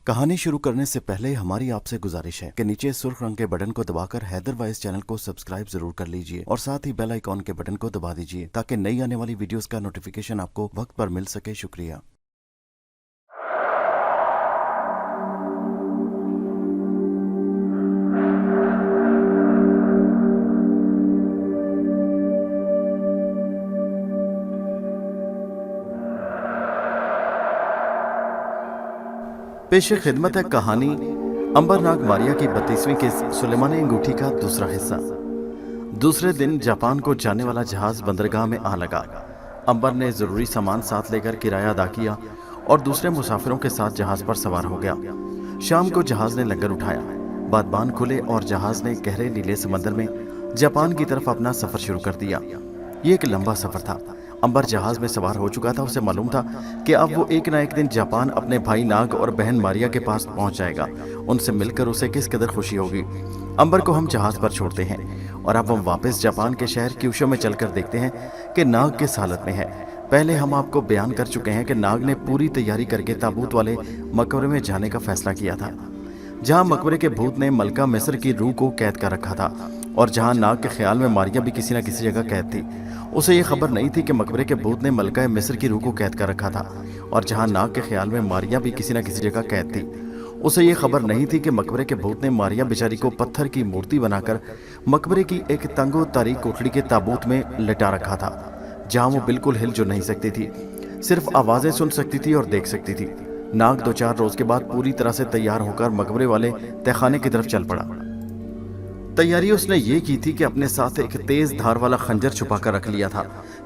कहानी शुरू करने से पहले हमारी आपसे गुजारिश है कि नीचे सुर्ख रंग के बटन को दबाकर हैदर वाइस चैनल को सब्सक्राइब जरूर कर लीजिए और साथ ही बेल आइकॉन के बटन को दबा दीजिए ताकि नई आने वाली वीडियोस का नोटिफिकेशन आपको वक्त पर मिल सके। शुक्रिया। पेश खिदमत है कहानी अंबरनाग मारिया की 32वीं किस्त सुलेमानी अंगूठी का दूसरा हिस्सा। दूसरे दिन जापान को जाने वाला जहाज बंदरगाह में आ लगा। अंबर ने जरूरी सामान साथ लेकर किराया अदा किया और दूसरे मुसाफिरों के साथ जहाज पर सवार हो गया। शाम को जहाज ने लंगर उठाया, बादबान खुले और जहाज ने गहरे नीले समंदर में जापान की तरफ अपना सफर शुरू कर दिया। ये एक लंबा सफर था। अंबर जहाज में सवार हो चुका था। उसे मालूम था कि अब वो एक ना एक दिन जापान अपने भाई नाग और बहन मारिया के पास पहुंच जाएगा। उनसे मिलकर उसे किस कदर खुशी होगी। अंबर को हम जहाज पर छोड़ते हैं और अब हम वापस जापान के शहर क्यूशो में चलकर देखते हैं कि नाग किस हालत में है। पहले हम आपको बयान कर चुके हैं कि नाग ने पूरी तैयारी करके ताबूत वाले मकबरे में जाने का फैसला किया था, जहां मकबरे के भूत ने मलका मिस्र की रूह को कैद कर रखा था और जहां नाग के ख्याल में मारिया भी किसी न किसी जगह कैद थी। उसे ये खबर नहीं थी कि मकबरे के भूत ने मलका मिस्र की रूह को कैद कर रखा था और जहां नाग के ख्याल में मारिया भी किसी न किसी जगह कैद थी। उसे ये खबर नहीं थी कि मकबरे के भूत ने मारिया बेचारी को पत्थर की मूर्ति बनाकर मकबरे की एक तंगो तारीक कोठड़ी के ताबूत में लिटा रखा था, जहां वो बिल्कुल हिल जो नहीं सकती थी, सिर्फ आवाजें सुन सकती थी और देख सकती थी। नाग 2-4 रोज के बाद पूरी तरह से तैयार होकर मकबरे वाले तहखाने की तरफ चल पड़ा। तैयारी उसने ये की थी कि अपने साथ एक तेज धार वाला खंजर छुपा कर रख लिया था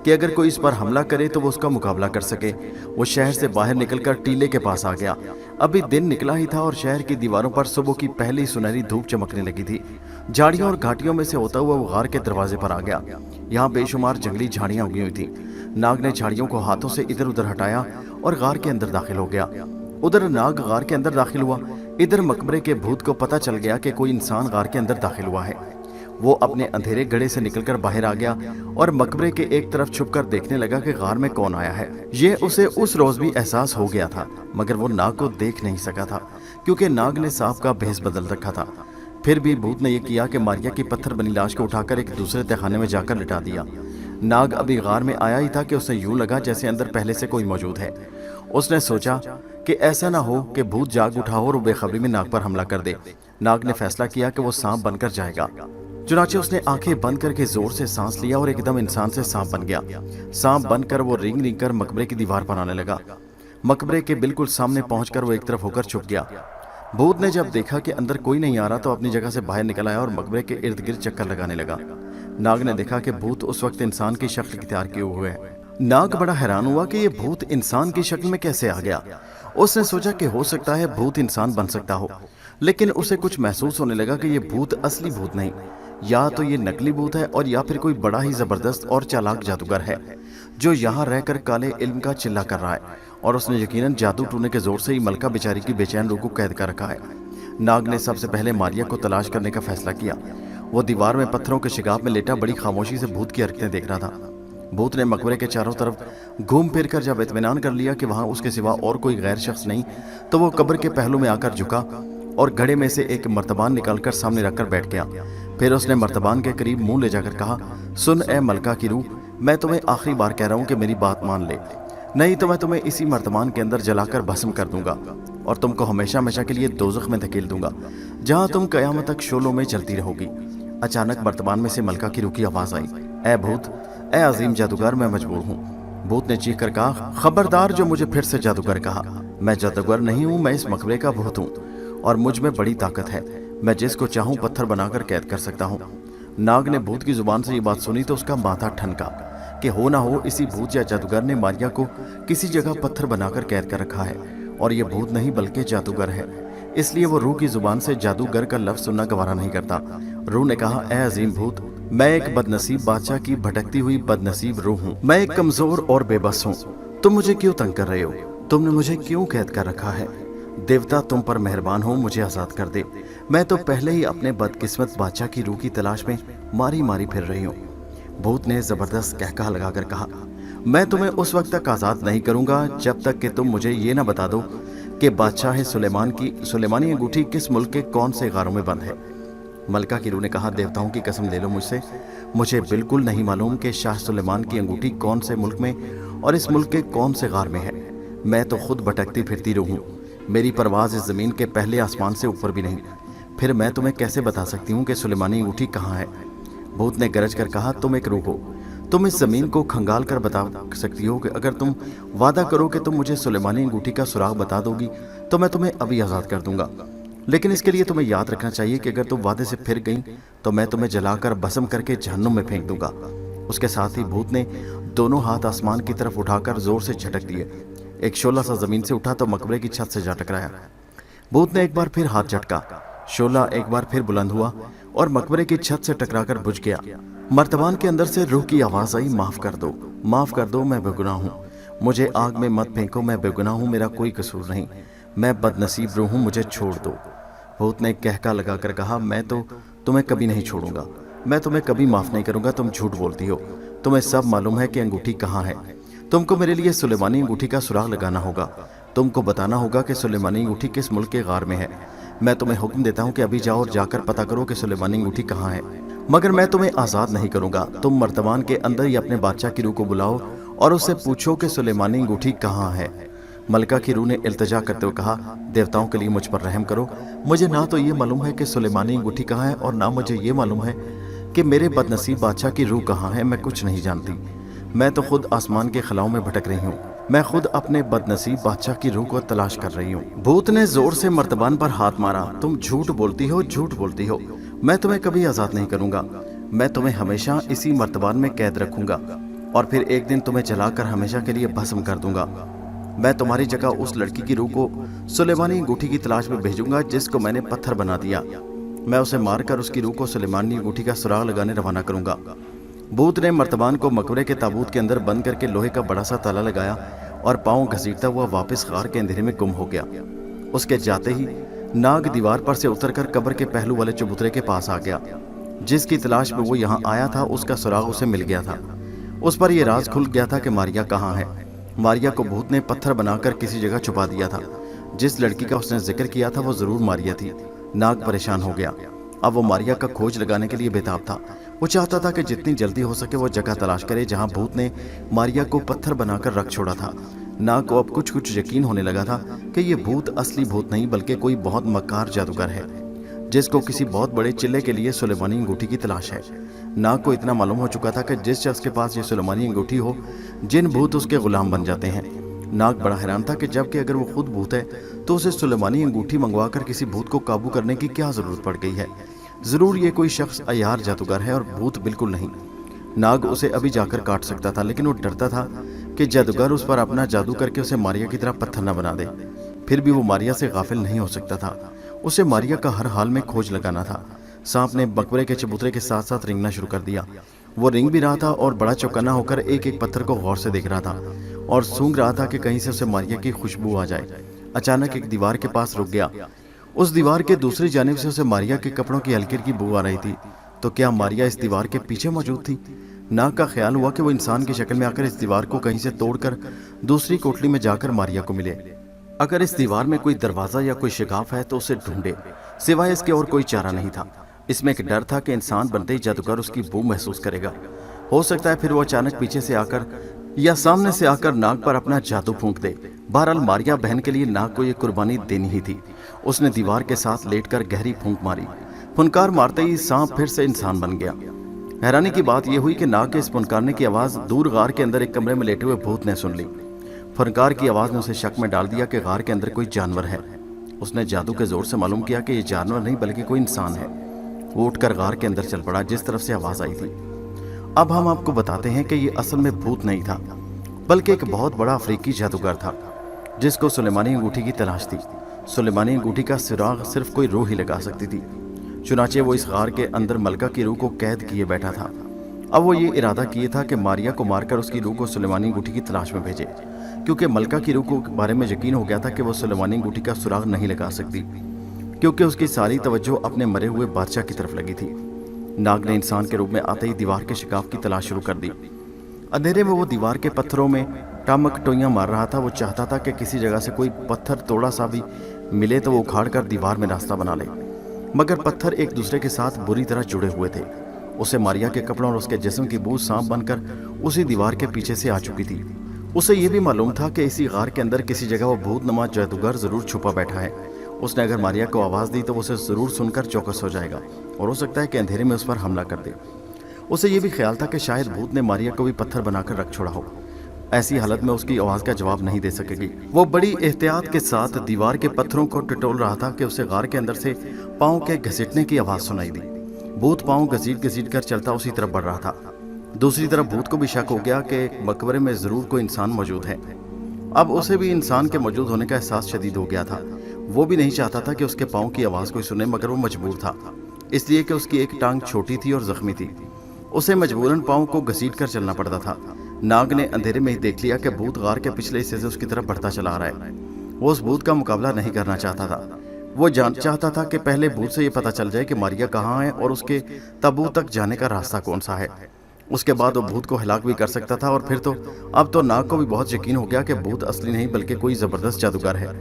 कि अगर कोई इस पर हमला करे तो वो उसका मुकाबला कर सके। वो शहर से बाहर निकलकर टीले के पास आ गया। अभी दिन निकला ही था और शहर की दीवारों पर सुबह की पहली सुनहरी धूप चमकने लगी थी। झाड़ियों और घाटियों में से होता हुआ वो गार के दरवाजे पर आ गया। यहाँ बेशुमार जंगली झाड़ियां उगी हुई थी। नाग ने झाड़ियों को हाथों से इधर उधर हटाया और गार के अंदर दाखिल हो गया। उधर नाग गार के अंदर दाखिल हुआ, इधर मकबरे के भूत को पता चल गया कि कोई इंसान गार के अंदर दाखिल हुआ है। वो अपने अंधेरे गड़े से निकलकर बाहर आ गया और मकबरे के एक तरफ छुपकर देखने लगा कि गार में कौन आया है। ये उसे उस रोज भी एहसास हो गया था, मगर वो नाग को देख नहीं सका था क्योंकि नाग ने सांप का भेस बदल रखा था। फिर भी भूत ने यह किया कि मारिया की पत्थर बनी लाश को उठाकर एक दूसरे तहखाने में जाकर लिटा दिया। नाग अभी गार में आया ही था कि उसे यूं लगा जैसे अंदर पहले से कोई मौजूद है। उसने सोचा कि ऐसा ना हो कि भूत जाग उठा हो और बेखबरी में नाग पर हमला कर दे। नाग ने फैसला किया कि वो सांप बनकर जाएगा। चुनाचे उसने आंखें बंद करके जोर से सांस लिया और एकदम इंसान से सांप बन गया। सांप बनकर वो रिंग रिंग कर मकबरे की दीवार पर आने लगा। मकबरे के बिल्कुल सामने पहुंचकर वो एक तरफ होकर छुप गया। भूत ने जब देखा कि अंदर कोई नहीं आ रहा तो अपनी जगह से बाहर निकल आया और मकबरे के इर्द गिर्द चक्कर लगाने लगा। नाग ने देखा कि भूत उस वक्त इंसान की शक्ल इख्तियार किए हुए है। नाग बड़ा हैरान हुआ कि ये भूत इंसान की शक्ल में कैसे आ गया। उसने सोचा कि हो सकता है भूत इंसान बन सकता हो, लेकिन उसे कुछ महसूस होने लगा कि ये भूत असली भूत नहीं, या तो ये नकली भूत है और या फिर कोई बड़ा ही जबरदस्त और चालाक जादूगर है जो यहाँ रहकर काले इल्म का चिल्ला कर रहा है और उसने यकीनन जादू टूने के जोर से ही मलका बेचारी की बेचैन रूह को कैद कर रखा है। नाग ने सबसे पहले मारिया को तलाश करने का फैसला किया। वो दीवार में पत्थरों के शिगाफ में लेटा बड़ी खामोशी से भूत की हरकतें देख रहा था। भूत ने मकबरे के चारों तरफ घूम फिर कर जब इत्मीनान कर लिया कि वहां उसके सिवा और कोई गैर शख्स नहीं, तो वो कब्र के पहलू में आकर झुका और घड़े में से एक मर्तबान निकालकर सामने रखकर बैठ गया। फिर उसने मर्तबान के करीब मुंह ले जाकर कहा, सुन ए मलका की रूह, मैं तुम्हें आखिरी बार कह रहा हूं कि मेरी बात मान ले, नहीं तो मैं तुम्हें इसी मर्तबान के अंदर जलाकर भस्म कर दूंगा और तुमको हमेशा हमेशा के लिए दोज़ख में धकेल दूंगा, जहां तुम कयामत तक शोलों में चलती रहोगी। अचानक मर्तबान में से मलका की रूह की आवाज आई, ए भूत, ए अजीम जादूगर, मैं मजबूर हूँ। भूत ने चीख कर कहा, खबरदार जो मुझे फिर से जादूगर कहा। मैं जादूगर नहीं हूँ, मैं इस मकबरे का भूत हूँ और मुझ में बड़ी ताकत है। मैं जिसको चाहूँ पत्थर बनाकर कैद कर सकता हूँ। नाग ने भूत की जुबान से ये बात सुनी तो उसका माथा ठनका कि हो ना हो इसी भूत या जादूगर ने मारिया को किसी जगह पत्थर बनाकर कैद कर रखा है और ये भूत नहीं बल्कि जादूगर है। इसलिए वो रूह की जुबान से जादूगर का लफ्ज सुनना गवारा नहीं करता। रूह ने कहा, ए अजीम भूत, मैं एक बदनसीब बादशाह की भटकती हुई बदनसीब रूह हूँ। मैं एक कमजोर और बेबस हूँ। तुम मुझे क्यों तंग कर रहे हो? तुमने मुझे क्यों कैद कर रखा है? देवता तुम पर मेहरबान हो, मुझे आजाद कर दे। मैं तो पहले ही अपने बदकिस्मत बादशाह की रूह की तलाश में मारी मारी फिर रही हूँ। भूत ने जबरदस्त कहकहा लगाकर कहा, मैं तुम्हें उस वक्त तक आजाद नहीं करूंगा जब तक कि तुम मुझे ये ना बता दो کہ बादशाह सुलेमान की सुलेमानी अंगूठी किस मुल्क के कौन से गारों में बंद है। मलका की रूह ने कहा, देवताओं की कसम ले लो मुझसे, मुझे बिल्कुल नहीं मालूम कि शाह सुलेमान की अंगूठी कौन से मुल्क में और इस मुल्क के कौन से गार में है। मैं तो खुद भटकती फिरती रूह हूँ, मेरी परवाज़ इस ज़मीन के पहले आसमान से ऊपर भी नहीं। फिर मैं तुम्हें कैसे बता सकती हूँ कि सुलेमानी अंगूठी कहाँ है। भूत ने गरज कर कहा, तुम एक रूह हो, तुम इस ज़मीन को खंगाल कर बता सकती हो कि अगर तुम वादा करो कि तुम मुझे सुलेमानी अंगूठी का सुराग बता दोगी तो मैं तुम्हें अभी आज़ाद कर दूंगा। लेकिन इसके लिए तुम्हें याद रखना चाहिए कि अगर तुम वादे से फिर गई तो मैं तुम्हें जलाकर भस्म करके जहन्नुम में फेंक दूंगा। उसके साथ ही भूत ने दोनों हाथ आसमान की तरफ उठाकर जोर से झटक दिए। एक शोला सा जमीन से उठा तो मकबरे की छत से जा टकराया। भूत ने एक बार फिर हाथ झटका, शोला एक बार फिर बुलंद हुआ और मकबरे की छत से टकराकर बुझ गया। मर्तबान के अंदर से रूह की आवाज आई, माफ कर दो, मैं बेगुनाह हूँ, मुझे आग में मत फेंको, मैं बेगुनाह हूँ, मेरा कोई कसूर नहीं, मैं बदनसीब रूह हूँ, मुझे छोड़ दो। भूत ने कहका लगाकर कहा, मैं तो तुम्हें कभी नहीं छोड़ूंगा, मैं तुम्हें कभी माफ नहीं करूंगा, तुम झूठ बोलती हो, तुम्हें सब मालूम है कि अंगूठी कहाँ है। तुमको मेरे लिए सुलेमानी अंगूठी का सुराग लगाना होगा, तुमको बताना होगा कि सुलेमानी अंगूठी किस मुल्क के गार में है। मैं तुम्हें हुक्म देता हूँ कि अभी जाओ और जाकर पता करो कि सुलेमानी अंगूठी कहाँ है, मगर मैं तुम्हें आज़ाद नहीं करूंगा। तुम मर्तबान के अंदर ही अपने बादशाह की रूह को बुलाओ और उससे पूछो कि सुलेमानी अंगूठी कहाँ है। मलका की रूह ने इल्तिजा करते हुए कहा, देवताओं के लिए मुझ पर रहम करो, मुझे ना तो ये मालूम है कि सुलेमानी अंगूठी कहाँ है और ना मुझे ये मालूम है कि मेरे बदनसीब बादशाह की रूह कहाँ है। मैं कुछ नहीं जानती, मैं तो खुद आसमान के खलाओं में भटक रही हूँ, मैं खुद अपने बदनसीब बादशाह की रूह को तलाश कर रही हूँ। भूत ने जोर से मर्तबान पर हाथ मारा, तुम झूठ बोलती हो, मैं तुम्हें कभी आज़ाद नहीं करूंगा, मैं तुम्हें हमेशा इसी मर्तबान में कैद रखूंगा और फिर एक दिन तुम्हें जलाकर हमेशा के लिए भस्म कर दूंगा। मैं तुम्हारी जगह उस लड़की की रूह को सुलेमानी अंगूठी की तलाश में भेजूंगा जिसको मैंने पत्थर बना दिया। मैं उसे मारकर उसकी रूह को सुलेमानी अंगूठी का सुराग लगाने रवाना करूंगा। भूत ने मर्तबान को मकबरे के ताबूत के अंदर बंद करके लोहे का बड़ा सा ताला लगाया और पांव घसीटता हुआ वापस गार के अंधेरे में गुम हो गया। उसके जाते ही नाग दीवार पर से उतरकर कब्र के पहलू वाले चबूतरे के पास आ गया। जिसकी तलाश में वो यहाँ आया था उसका सुराग उसे मिल गया था। उस पर यह राज खुल गया था कि मारिया कहाँ है। मारिया को भूत ने पत्थर बनाकर किसी जगह छुपा दिया था। जिस लड़की का उसने जिक्र किया था वो जरूर मारिया थी। नाग परेशान हो गया, अब वो मारिया का खोज लगाने के लिए बेताब था। वो चाहता था कि जितनी जल्दी हो सके वो जगह तलाश करे जहाँ भूत ने मारिया को पत्थर बनाकर रख छोड़ा था। नाग को अब कुछ यकीन होने लगा था कि ये भूत असली भूत नहीं बल्कि कोई बहुत मक्कार जादूगर है जिसको किसी बहुत बड़े चिल्ले के लिए सुलेमानी अंगूठी की तलाश है। नाग को इतना मालूम हो चुका था कि जिस शख्स के पास ये सुलेमानी अंगूठी हो जिन भूत उसके गुलाम बन जाते हैं। नाग बड़ा हैरान था कि जबकि अगर वो खुद भूत है तो उसे सुलेमानी अंगूठी मंगवाकर किसी भूत को काबू करने की क्या जरूरत पड़ गई है। जरूर ये कोई शख्स अयार जादूगर है और भूत बिल्कुल नहीं। नाग उसे अभी जाकर काट सकता था लेकिन वो डरता था कि जादूगर उस पर अपना जादू करके उसे मारिया की तरह पत्थर न बना दे। फिर भी वो मारिया से गाफिल नहीं हो सकता था, उसे मारिया का हर हाल में खोज लगाना था। सांप ने मकबरे के चबूतरे के साथ साथ रेंगना शुरू कर दिया। वो रेंग भी रहा था और बड़ा चौकन्ना होकर एक एक पत्थर को गौर से देख रहा था और सूंघ रहा था कि कहीं से उसे मारिया की खुशबू आ जाए। अचानक एक दीवार के पास रुक गया। उस दीवार के दूसरी जानिब से उसे मारिया के कपड़ों की हल्की हल्की बू आ रही थी। तो क्या मारिया इस दीवार के पीछे मौजूद थी? नाग का ख्याल हुआ कि वो इंसान की शक्ल में आकर इस दीवार को कहीं से तोड़कर दूसरी कोठरी में जाकर मारिया को मिले। अगर इस दीवार में कोई दरवाजा या कोई शिगाफ है तो उसे ढूंढे, सिवाय इसके और कोई चारा नहीं था। इसमें एक डर था कि इंसान बनते ही जादूगर उसकी बू महसूस करेगा। हो सकता है फिर वो अचानक पीछे से आकर या सामने से आकर नाग पर अपना जादू फूंक दे। बहरहाल मारिया बहन के लिए नाग को ये कुर्बानी देनी ही थी। उसने दीवार के साथ लेटकर गहरी फूंक मारी। फुनकार मारते ही सांप फिर से इंसान बन गया। हैरानी की बात यह हुई कि नाग के इस फुनकारने की आवाज दूर गार के अंदर एक कमरे में लेटे हुए भूत ने सुन ली। फनकार की आवाज ने उसे शक में डाल दिया कि गार के अंदर कोई जानवर है। उसने जादू के जोर से मालूम किया कि ये जानवर नहीं बल्कि कोई इंसान है। वो उठकर गार के अंदर चल पड़ा जिस तरफ से आवाज आई थी। अब हम आपको बताते हैं कि ये असल में भूत नहीं था बल्कि एक बहुत बड़ा अफ्रीकी जादूगर था जिसको सुलेमानी अंगूठी की तलाश थी। सुलेमानी अंगूठी का सुराग सिर्फ कोई रूह ही लगा सकती थी। चुनाचे वो इस गार के अंदर मलका की रूह को कैद किए बैठा था। अब वो ये इरादा किए था कि मारिया को मारकर उसकी रूह को सुलेमानी अंगूठी की तलाश में भेजे, क्योंकि मलका की रूह को बारे में यकीन हो गया था कि वो सुलेमानी अंगूठी का सुराग नहीं लगा सकती, क्योंकि उसकी सारी तवज्जो अपने मरे हुए बादशाह की तरफ लगी थी। नाग ने इंसान के रूप में आते ही दीवार के शिकाफ की तलाश शुरू कर दी। अंधेरे में वो दीवार के पत्थरों में टामक टोइयां मार रहा था। वो चाहता था कि किसी जगह से कोई पत्थर थोड़ा सा भी मिले तो वो उखाड़कर दीवार में रास्ता बना ले, मगर पत्थर एक दूसरे के साथ बुरी तरह जुड़े हुए थे। उसे मारिया के कपड़ों और उसके जिस्म की बू सांप बनकर उसी दीवार के पीछे से आ चुकी थी। उसे ये भी मालूम था कि इसी गार के अंदर किसी जगह वो भूतनुमा जादूगर जरूर छुपा बैठा है। उसने अगर मारिया को आवाज़ दी तो वो उसे ज़रूर सुनकर चौकस हो जाएगा और हो सकता है कि अंधेरे में उस पर हमला कर दे। उसे ये भी ख्याल था कि शायद भूत ने मारिया को भी पत्थर बनाकर रख छोड़ा हो। ऐसी हालत में उसकी आवाज़ का जवाब नहीं दे सकेगी। वो बड़ी एहतियात के साथ दीवार के पत्थरों को टटोल रहा था कि उसे गार के अंदर से पाँव के घसीटने की आवाज़ सुनाई दी। भूत पाँव घसीट घसीट कर चलता उसी तरफ बढ़ रहा था। दूसरी तरफ भूत को भी शक हो गया कि मकबरे में ज़रूर कोई इंसान मौजूद है। अब उसे भी इंसान के मौजूद होने का एहसास शदीद हो गया था। वो भी नहीं चाहता था कि उसके पाँव की आवाज़ कोई सुने, मगर वो मजबूर था, इसलिए कि उसकी एक टांग छोटी थी और ज़ख्मी थी। उसे मजबूरन पाँव को घसीट कर चलना पड़ता था। नाग ने अंधेरे में ही देख लिया कि भूत गार के पिछले हिस्से से उसकी तरफ बढ़ता चला आ रहा है। वो उस भूत का मुकाबला नहीं करना चाहता था। वो चाहता था कि पहले भूत से ये पता चल जाए कि मारिया कहाँ है और उसके ताबूत तक जाने का रास्ता कौन सा है। उसके बाद वो भूत को हिलाक भी कर सकता था। और फिर तो अब तो नाग को भी बहुत यकीन हो गया कि भूत असली नहीं बल्कि कोई ज़बरदस्त जादूगर है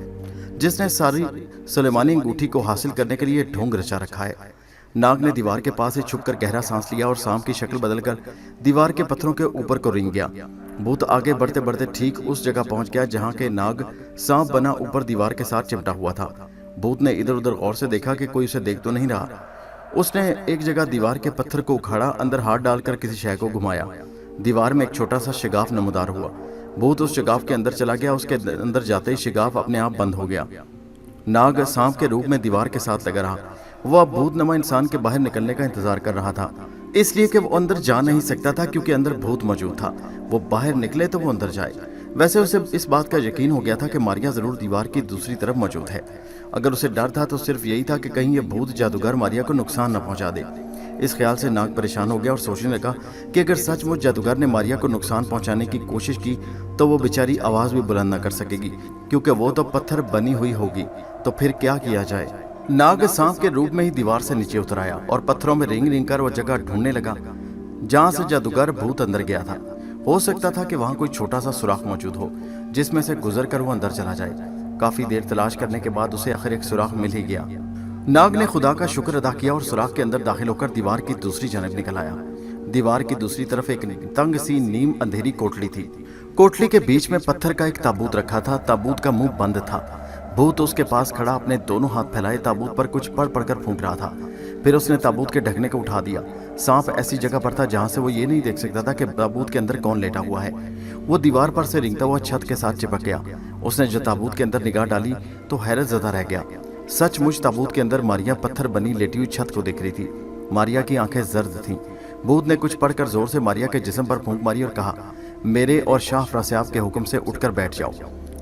जिसने सारी सुलेमानी अंगूठी को हासिल करने के लिए ढोंग रचा रखा है। नाग ने दीवार के पास ही छुपकर गहरा सांस लिया और सांप की शक्ल बदलकर दीवार के पत्थरों के ऊपर को रेंग गया। भूत आगे बढ़ते बढ़ते ठीक उस जगह पहुंच गया जहां के नाग सांप बना ऊपर दीवार के साथ चिपटा हुआ था। भूत ने इधर उधर गौर से देखा कि कोई उसे देख तो नहीं रहा। उसने एक जगह दीवार के पत्थर को उखाड़ा, अंदर हाथ डालकर किसी शय को घुमाया। दीवार में एक छोटा सा शिगाफ नमूदार हुआ। भूत उस शिगाफ के अंदर चला गया। उसके अंदर जाते ही शिगाफ अपने आप बंद हो गया। नाग सांप के रूप में दीवार के साथ लगा रहा। वह भूतनुमा इंसान के बाहर निकलने का इंतजार कर रहा था, इसलिए कि वो अंदर जा नहीं सकता था क्योंकि अंदर भूत मौजूद था। वो बाहर निकले तो वो अंदर जाए। वैसे उसे इस बात का यकीन हो गया था कि मारिया जरूर दीवार की दूसरी तरफ मौजूद है। अगर उसे डर था तो सिर्फ यही था कि कहीं ये भूत जादूगर मारिया को नुकसान न पहुंचा दे। इस ख्याल से नाग परेशान हो गया और सोचने लगा कि अगर सचमुच जादूगर ने मारिया को नुकसान पहुंचाने की कोशिश की तो वो बेचारी आवाज़ भी बुलंद न कर सकेगी, क्योंकि वो तो पत्थर बनी हुई होगी। तो फिर क्या किया जाए। नाग सांप के रूप में ही दीवार से नीचे उतर आया और पत्थरों में रेंग रेंग कर वो जगह ढूंढने लगा जहां से जादूगर भूत अंदर गया था। हो सकता था कि वहां कोई छोटा सा सुराख मौजूद हो जिसमें से गुजर कर वो अंदर चला जाए। काफी देर तलाश करने के बाद उसे आखिर एक सुराख मिल ही गया। नाग ने खुदा का शुक्र अदा किया और सुराख के अंदर दाखिल होकर दीवार की दूसरी जानब निकल आया। दीवार की दूसरी तरफ एक तंग सी नीम अंधेरी कोठली थी। कोठली के बीच में पत्थर का एक ताबूत रखा था। ताबूत का मुंह बंद था। भूत उसके पास खड़ा अपने दोनों हाथ फैलाए ताबूत पर कुछ पढ़ पढ़कर फूंक रहा था। फिर उसने ताबूत के ढकने को उठा दिया। सांप ऐसी जगह पर था जहां से वो ये नहीं देख सकता था कि ताबूत के अंदर कौन लेटा हुआ है। वो दीवार पर से रेंगता हुआ छत के साथ चिपक गया। उसने जो ताबूत के अंदर निगाह डाली तो हैरत ज़दा रह गया। सचमुच ताबूत के अंदर मारिया पत्थर बनी लेटी हुई छत को देख रही थी। मारिया की आंखें जर्द थीं। भूत ने कुछ पढ़कर जोर से मारिया के जिस्म पर फूंक मारी और कहा, मेरे और शाह फरास्याब के हुक्म से उठकर बैठ जाओ।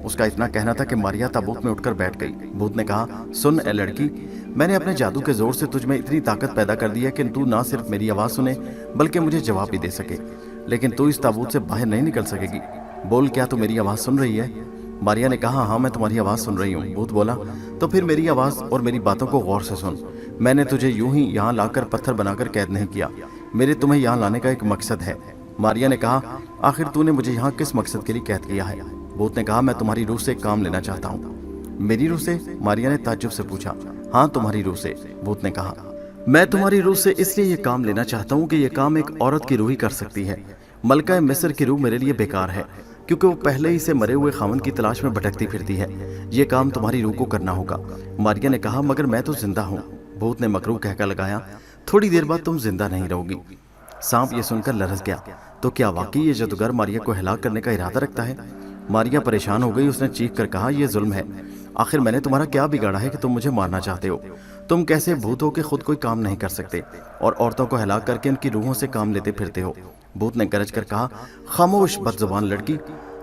उसका इतना कहना था कि मारिया ताबूत में उठकर बैठ गई। भूत ने कहा, सुन ए लड़की, मैंने अपने जादू के जोर से तुझ में इतनी ताकत पैदा कर दी है कि तू ना सिर्फ मेरी आवाज़ सुने बल्कि मुझे जवाब भी दे सके, लेकिन तू इस ताबूत से बाहर नहीं निकल सकेगी। बोल, क्या तू मेरी आवाज़ सुन रही है? मारिया ने कहा, हाँ मैं तुम्हारी आवाज़ सुन रही हूँ। भूत बोला, तो फिर मेरी आवाज़ और मेरी बातों को गौर से सुन। मैंने तुझे यूं ही यहाँ लाकर पत्थर बनाकर कैद नहीं किया। मेरे तुम्हें यहाँ लाने का एक मकसद है। मारिया ने कहा, आखिर तूने मुझे यहाँ किस मकसद के लिए कैद किया है? भूत ने कहा, मैं तुम्हारी रूह से एक काम लेना चाहता हूँ। मेरी रूह से? मारिया ने ताज्जुब से पूछा। हाँ तुम्हारी रूह से। भूत ने कहा, मैं तुम्हारी रूह से इसलिए ये काम लेना चाहता हूँ कि ये काम एक औरत की रूह ही कर सकती है। मलका मिस्र की रूह मेरे लिए बेकार है क्योंकि वो पहले ही से मरे हुए खामन की तलाश में भटकती फिरती है। ये काम तुम्हारी रूह को करना होगा। मारिया ने कहा, मगर मैं तो जिंदा हूँ। भूत ने मकरूह कहकर लगाया, थोड़ी देर बाद तुम जिंदा नहीं रहोगी। सांप ये सुनकर लरस गया। तो क्या वाकई ये जादूगर मारिया को हिलाक करने का इरादा रखता है? मारिया परेशान हो गई। उसने चीख कर कहा, यह जुल्म है। आखिर मैंने तुम्हारा क्या बिगाड़ा है कि तुम मुझे मारना चाहते हो? तुम कैसे भूत हो कि खुद कोई काम नहीं कर सकते और औरतों को हिलाक करके उनकी रूहों से काम लेते फिरते हो? भूत ने गरज कर कहा, खामोश बदजुबान लड़की,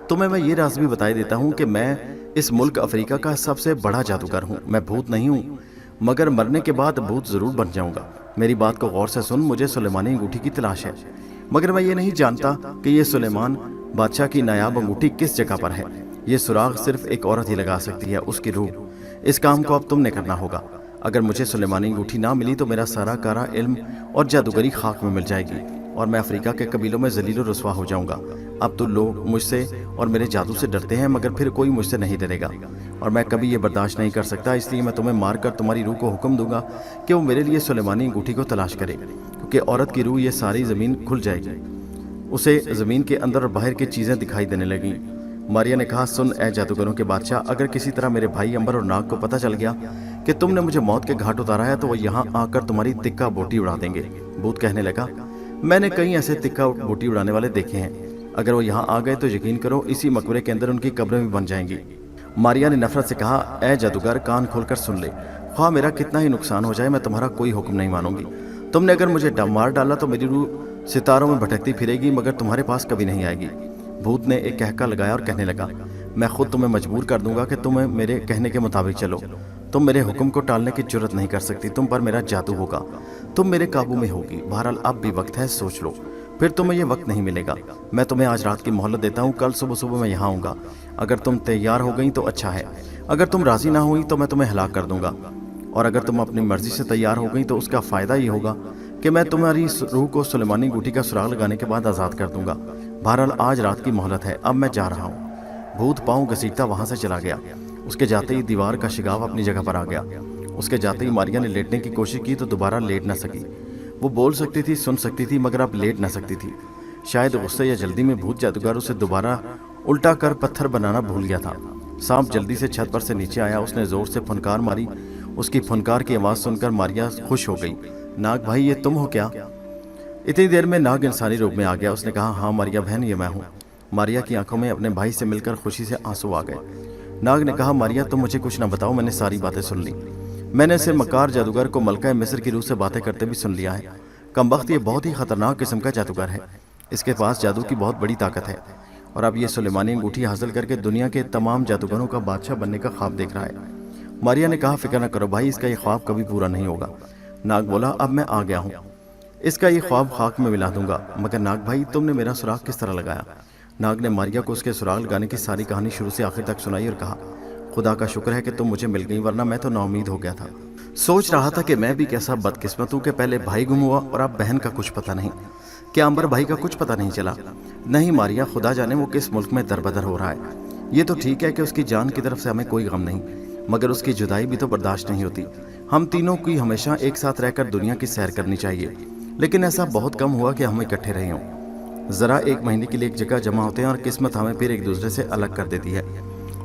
तुम्हें मैं ये राज भी बताई देता हूँ कि मैं इस मुल्क अफ्रीका का सबसे बड़ा जादूगर हूँ। मैं भूत नहीं हूँ, मगर मरने के बाद भूत जरूर बन जाऊंगा। मेरी बात को गौर से सुन। मुझे सुलेमानी अंगूठी की तलाश है, मगर मैं ये नहीं जानता कि ये सुलेमान बादशाह की नायाब अंगूठी किस जगह पर है। ये सुराग सिर्फ एक औरत ही लगा सकती है, उसकी रूह। इस काम को अब तुमने करना होगा। अगर मुझे सुलेमानी अंगूठी ना मिली तो मेरा सारा कारा इल्म और जादूगरी खाक में मिल जाएगी। اور मैं अफ्रीका के कबीलों में जलील और रुस्वा हो जाऊंगा। अब तो लोग मुझसे और मेरे जादू से डरते हैं, मगर फिर कोई मुझसे नहीं डरेगा, और मैं कभी ये बर्दाश्त नहीं कर सकता। इसलिए मैं तुम्हें मारकर तुम्हारी रूह को हुक्म दूंगा कि वो मेरे लिए सुलेमानी अंगूठी को तलाश करे, क्योंकि औरत की रूह ये सारी ज़मीन खुल जाएगी। उसे ज़मीन के अंदर और बाहर की चीज़ें दिखाई देने लगीं। मारिया ने कहा, सुन ए जादूगरों के बादशाह, अगर किसी तरह मेरे भाई अंबर और नाग को पता चल गया कि तुमने मुझे मौत के घाट उतारा है, तो वो यहाँ आकर तुम्हारी तिक्का बोटी उड़ा देंगे। भूत कहने लगा, मैंने कई ऐसे तिक्का बोटी उड़ाने वाले देखे हैं। अगर वो यहाँ आ गए तो यकीन करो इसी मकबरे के अंदर उनकी कब्रें भी बन जाएंगी। मारिया ने नफरत से कहा, ए जादूगर, कान खोलकर सुन ले, ख्वाह मेरा कितना ही नुकसान हो जाए, मैं तुम्हारा कोई हुक्म नहीं मानूंगी। तुमने अगर मुझे मार डाला तो मेरी रूह सितारों में भटकती फिरेगी, मगर तुम्हारे पास कभी नहीं आएगी। भूत ने एक कहका लगाया और कहने लगा, मैं खुद तुम्हें मजबूर कर दूंगा कि तुम्हें मेरे कहने के मुताबिक चलो। तुम मेरे हुक्म को टालने की जुर्रत नहीं कर सकती। तुम पर मेरा जादू होगा, तुम मेरे काबू में होगी। बहरहाल अब भी वक्त है, सोच लो, फिर तुम्हें यह वक्त नहीं मिलेगा। मैं तुम्हें आज रात की मोहलत देता हूँ, कल सुबह सुबह मैं यहाँ आऊँगा। अगर तुम तैयार हो गई तो अच्छा है, अगर तुम राजी ना हुई तो मैं तुम्हें हलाक कर दूंगा, और अगर तुम अपनी मर्जी से तैयार हो गई तो उसका फ़ायदा ये होगा कि मैं तुम्हारी रूह को सुलेमानी अंगूठी का सुराग लगाने के बाद आज़ाद कर दूंगा। बहरहाल आज रात की मोहलत है, अब मैं जा रहा हूँ। भूत पाँव घसीटता वहाँ से चला गया। उसके जाते ही दीवार का शिगाव अपनी जगह पर आ गया। उसके जाते ही मारिया ने लेटने की कोशिश की तो दोबारा लेट न सकी। वो बोल सकती थी, सुन सकती थी, मगर अब लेट न सकती थी। शायद गुस्से या जल्दी में भूत जादूगर उसे दोबारा उल्टा कर पत्थर बनाना भूल गया था। सांप जल्दी से छत पर से नीचे आया, उसने जोर से फुनकार मारी। उसकी फुनकार की आवाज़ सुनकर मारिया खुश हो गई। नाग भाई, ये तुम हो क्या? इतनी देर में नाग इंसानी रूप में आ गया। उसने कहा, हाँ मारिया बहन, ये मैं हूँ। मारिया की आंखों में अपने भाई से मिलकर खुशी से आंसू आ गए। नाग ने कहा, मारिया तुम मुझे कुछ ना बताओ, मैंने सारी बातें सुन ली। मैंने इसे मकार जादूगर को मलका मिस्र की रूह से बातें करते भी सुन लिया है। कमबख्त ये बहुत ही खतरनाक किस्म का जादूगर है, इसके पास जादू की बहुत बड़ी ताकत है, और अब ये सुलेमानी अंगूठी हासिल करके दुनिया के तमाम जादूगरों का बादशाह बनने का ख्वाब देख रहा है। मारिया ने कहा, फिक्र न करो भाई, इसका ये ख्वाब कभी पूरा नहीं होगा। नाग बोला, अब मैं आ गया हूँ, इसका ये ख्वाब खाक में मिला दूंगा। मगर नाग भाई, तुमने मेरा सुराग किस तरह लगाया? नाग ने मारिया को उसके सुराग लगाने की सारी कहानी शुरू से आखिर तक सुनाई और कहा, खुदा का शुक्र है कि तुम मुझे मिल गई, वरना मैं तो नाउमीद हो गया था। सोच रहा था कि मैं भी कैसा बदकिस्मत हूँ कि पहले भाई गुम हुआ और अब बहन का कुछ पता नहीं। क्या अंबर भाई का कुछ पता नहीं चला? नहीं मारिया, खुदा जाने वो किस मुल्क में दरबदर हो रहा है। ये तो ठीक है कि उसकी जान की तरफ से हमें कोई गम नहीं, मगर उसकी जुदाई भी तो बर्दाश्त नहीं होती। हम तीनों की हमेशा एक साथ रहकर दुनिया की सैर करनी चाहिए, लेकिन ऐसा बहुत कम हुआ कि हम इकट्ठे रहे हों। ज़रा एक महीने के लिए एक जगह जमा होते हैं और किस्मत हमें फिर एक दूसरे से अलग कर देती है।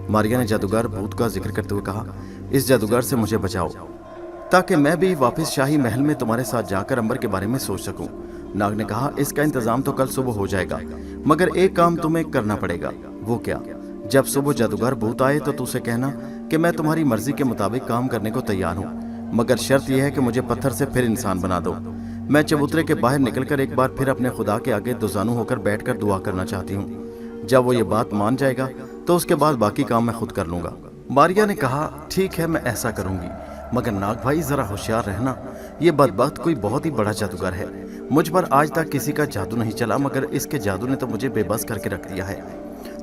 मारिया ने जादूगर भूत का जिक्र करते हुए कहा, इस जादूगर से मुझे बचाओ, ताकि मैं भी वापस शाही महल में तुम्हारे साथ जाकर अंबर के बारे में सोच सकूं। नाग ने कहा, इसका इंतजाम तो कल सुबह हो जाएगा, मगर एक काम तुम्हें करना पड़ेगा। वो क्या? जब सुबह जादूगर भूत आए तो तुझसे कहना कि मैं तुम्हारी मर्जी के मुताबिक काम करने को तैयार हूँ, मगर शर्त यह है कि मुझे पत्थर से फिर इंसान बना दो। मैं चबूतरे के बाहर निकलकर एक बार फिर अपने खुदा के आगे दुजानू होकर बैठकर दुआ करना चाहती हूँ। जब वो ये बात मान जाएगा तो उसके बाद बाकी काम मैं खुद कर लूँगा। मारिया ने कहा, ठीक है, मैं ऐसा करूँगी, मगर नाग भाई ज़रा होशियार रहना, ये बदबख्त कोई बहुत ही बड़ा जादूगर है। मुझ पर आज तक किसी का जादू नहीं चला, मगर इसके जादू ने तो मुझे बेबस करके रख दिया है।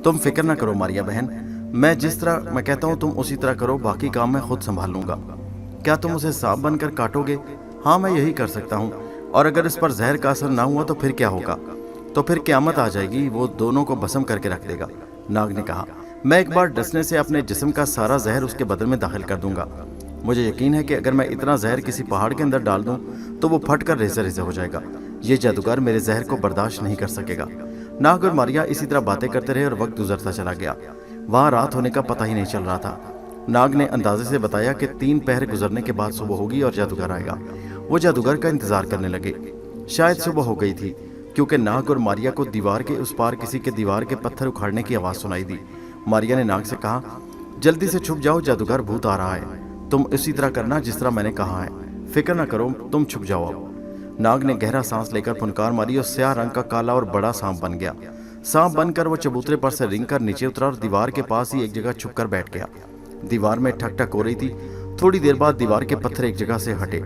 तुम फिक्र ना करो मारिया बहन, मैं जिस तरह मैं कहता हूँ तुम उसी तरह करो, बाकी काम मैं खुद संभाल लूँगा। क्या तुम उसे सांप बनकर काटोगे? हाँ, मैं यही कर सकता हूँ, और अगर इस पर जहर का असर ना हुआ तो फिर क्या होगा? तो फिर क़यामत आ जाएगी, वो दोनों को भस्म करके रख देगा। नाग ने कहा, मैं एक बार डसने से अपने जिस्म का सारा जहर उसके बदन में दाखिल कर दूंगा। मुझे यकीन है कि अगर मैं इतना जहर किसी पहाड़ के अंदर डाल दूं तो वो फट कर रेज़े रेज़े हो जाएगा। ये जादूगर मेरे जहर को बर्दाश्त नहीं कर सकेगा। नाग और मारिया इसी तरह बातें करते रहे और वक्त गुजरता चला गया। वहाँ रात होने का पता ही नहीं चल रहा था। नाग ने अंदाजे से बताया कि 3 पहर गुजरने के बाद सुबह होगी और जादूगर आएगा। वो जादूगर का इंतजार करने लगे। शायद सुबह हो गई थी, क्योंकि नाग और मारिया को दीवार के उस पार किसी के दीवार के पत्थर उखाड़ने की आवाज़ सुनाई दी। मारिया ने नाग से कहा, जल्दी से छुप जाओ, जादूगर भूत आ रहा है। तुम इसी तरह करना जिस तरह मैंने कहा है, फिक्र ना करो, तुम छुप जाओ। नाग ने गहरा सांस लेकर फुनकार मारी और स्याह रंग का काला और बड़ा सांप बन गया। सांप बनकर वो चबूतरे पर से रिंग कर नीचे उतरा और दीवार के पास ही एक जगह छुप कर बैठ गया। दीवार में ठक ठक हो रही थी। थोड़ी देर बाद दीवार के पत्थर एक जगह से हटे,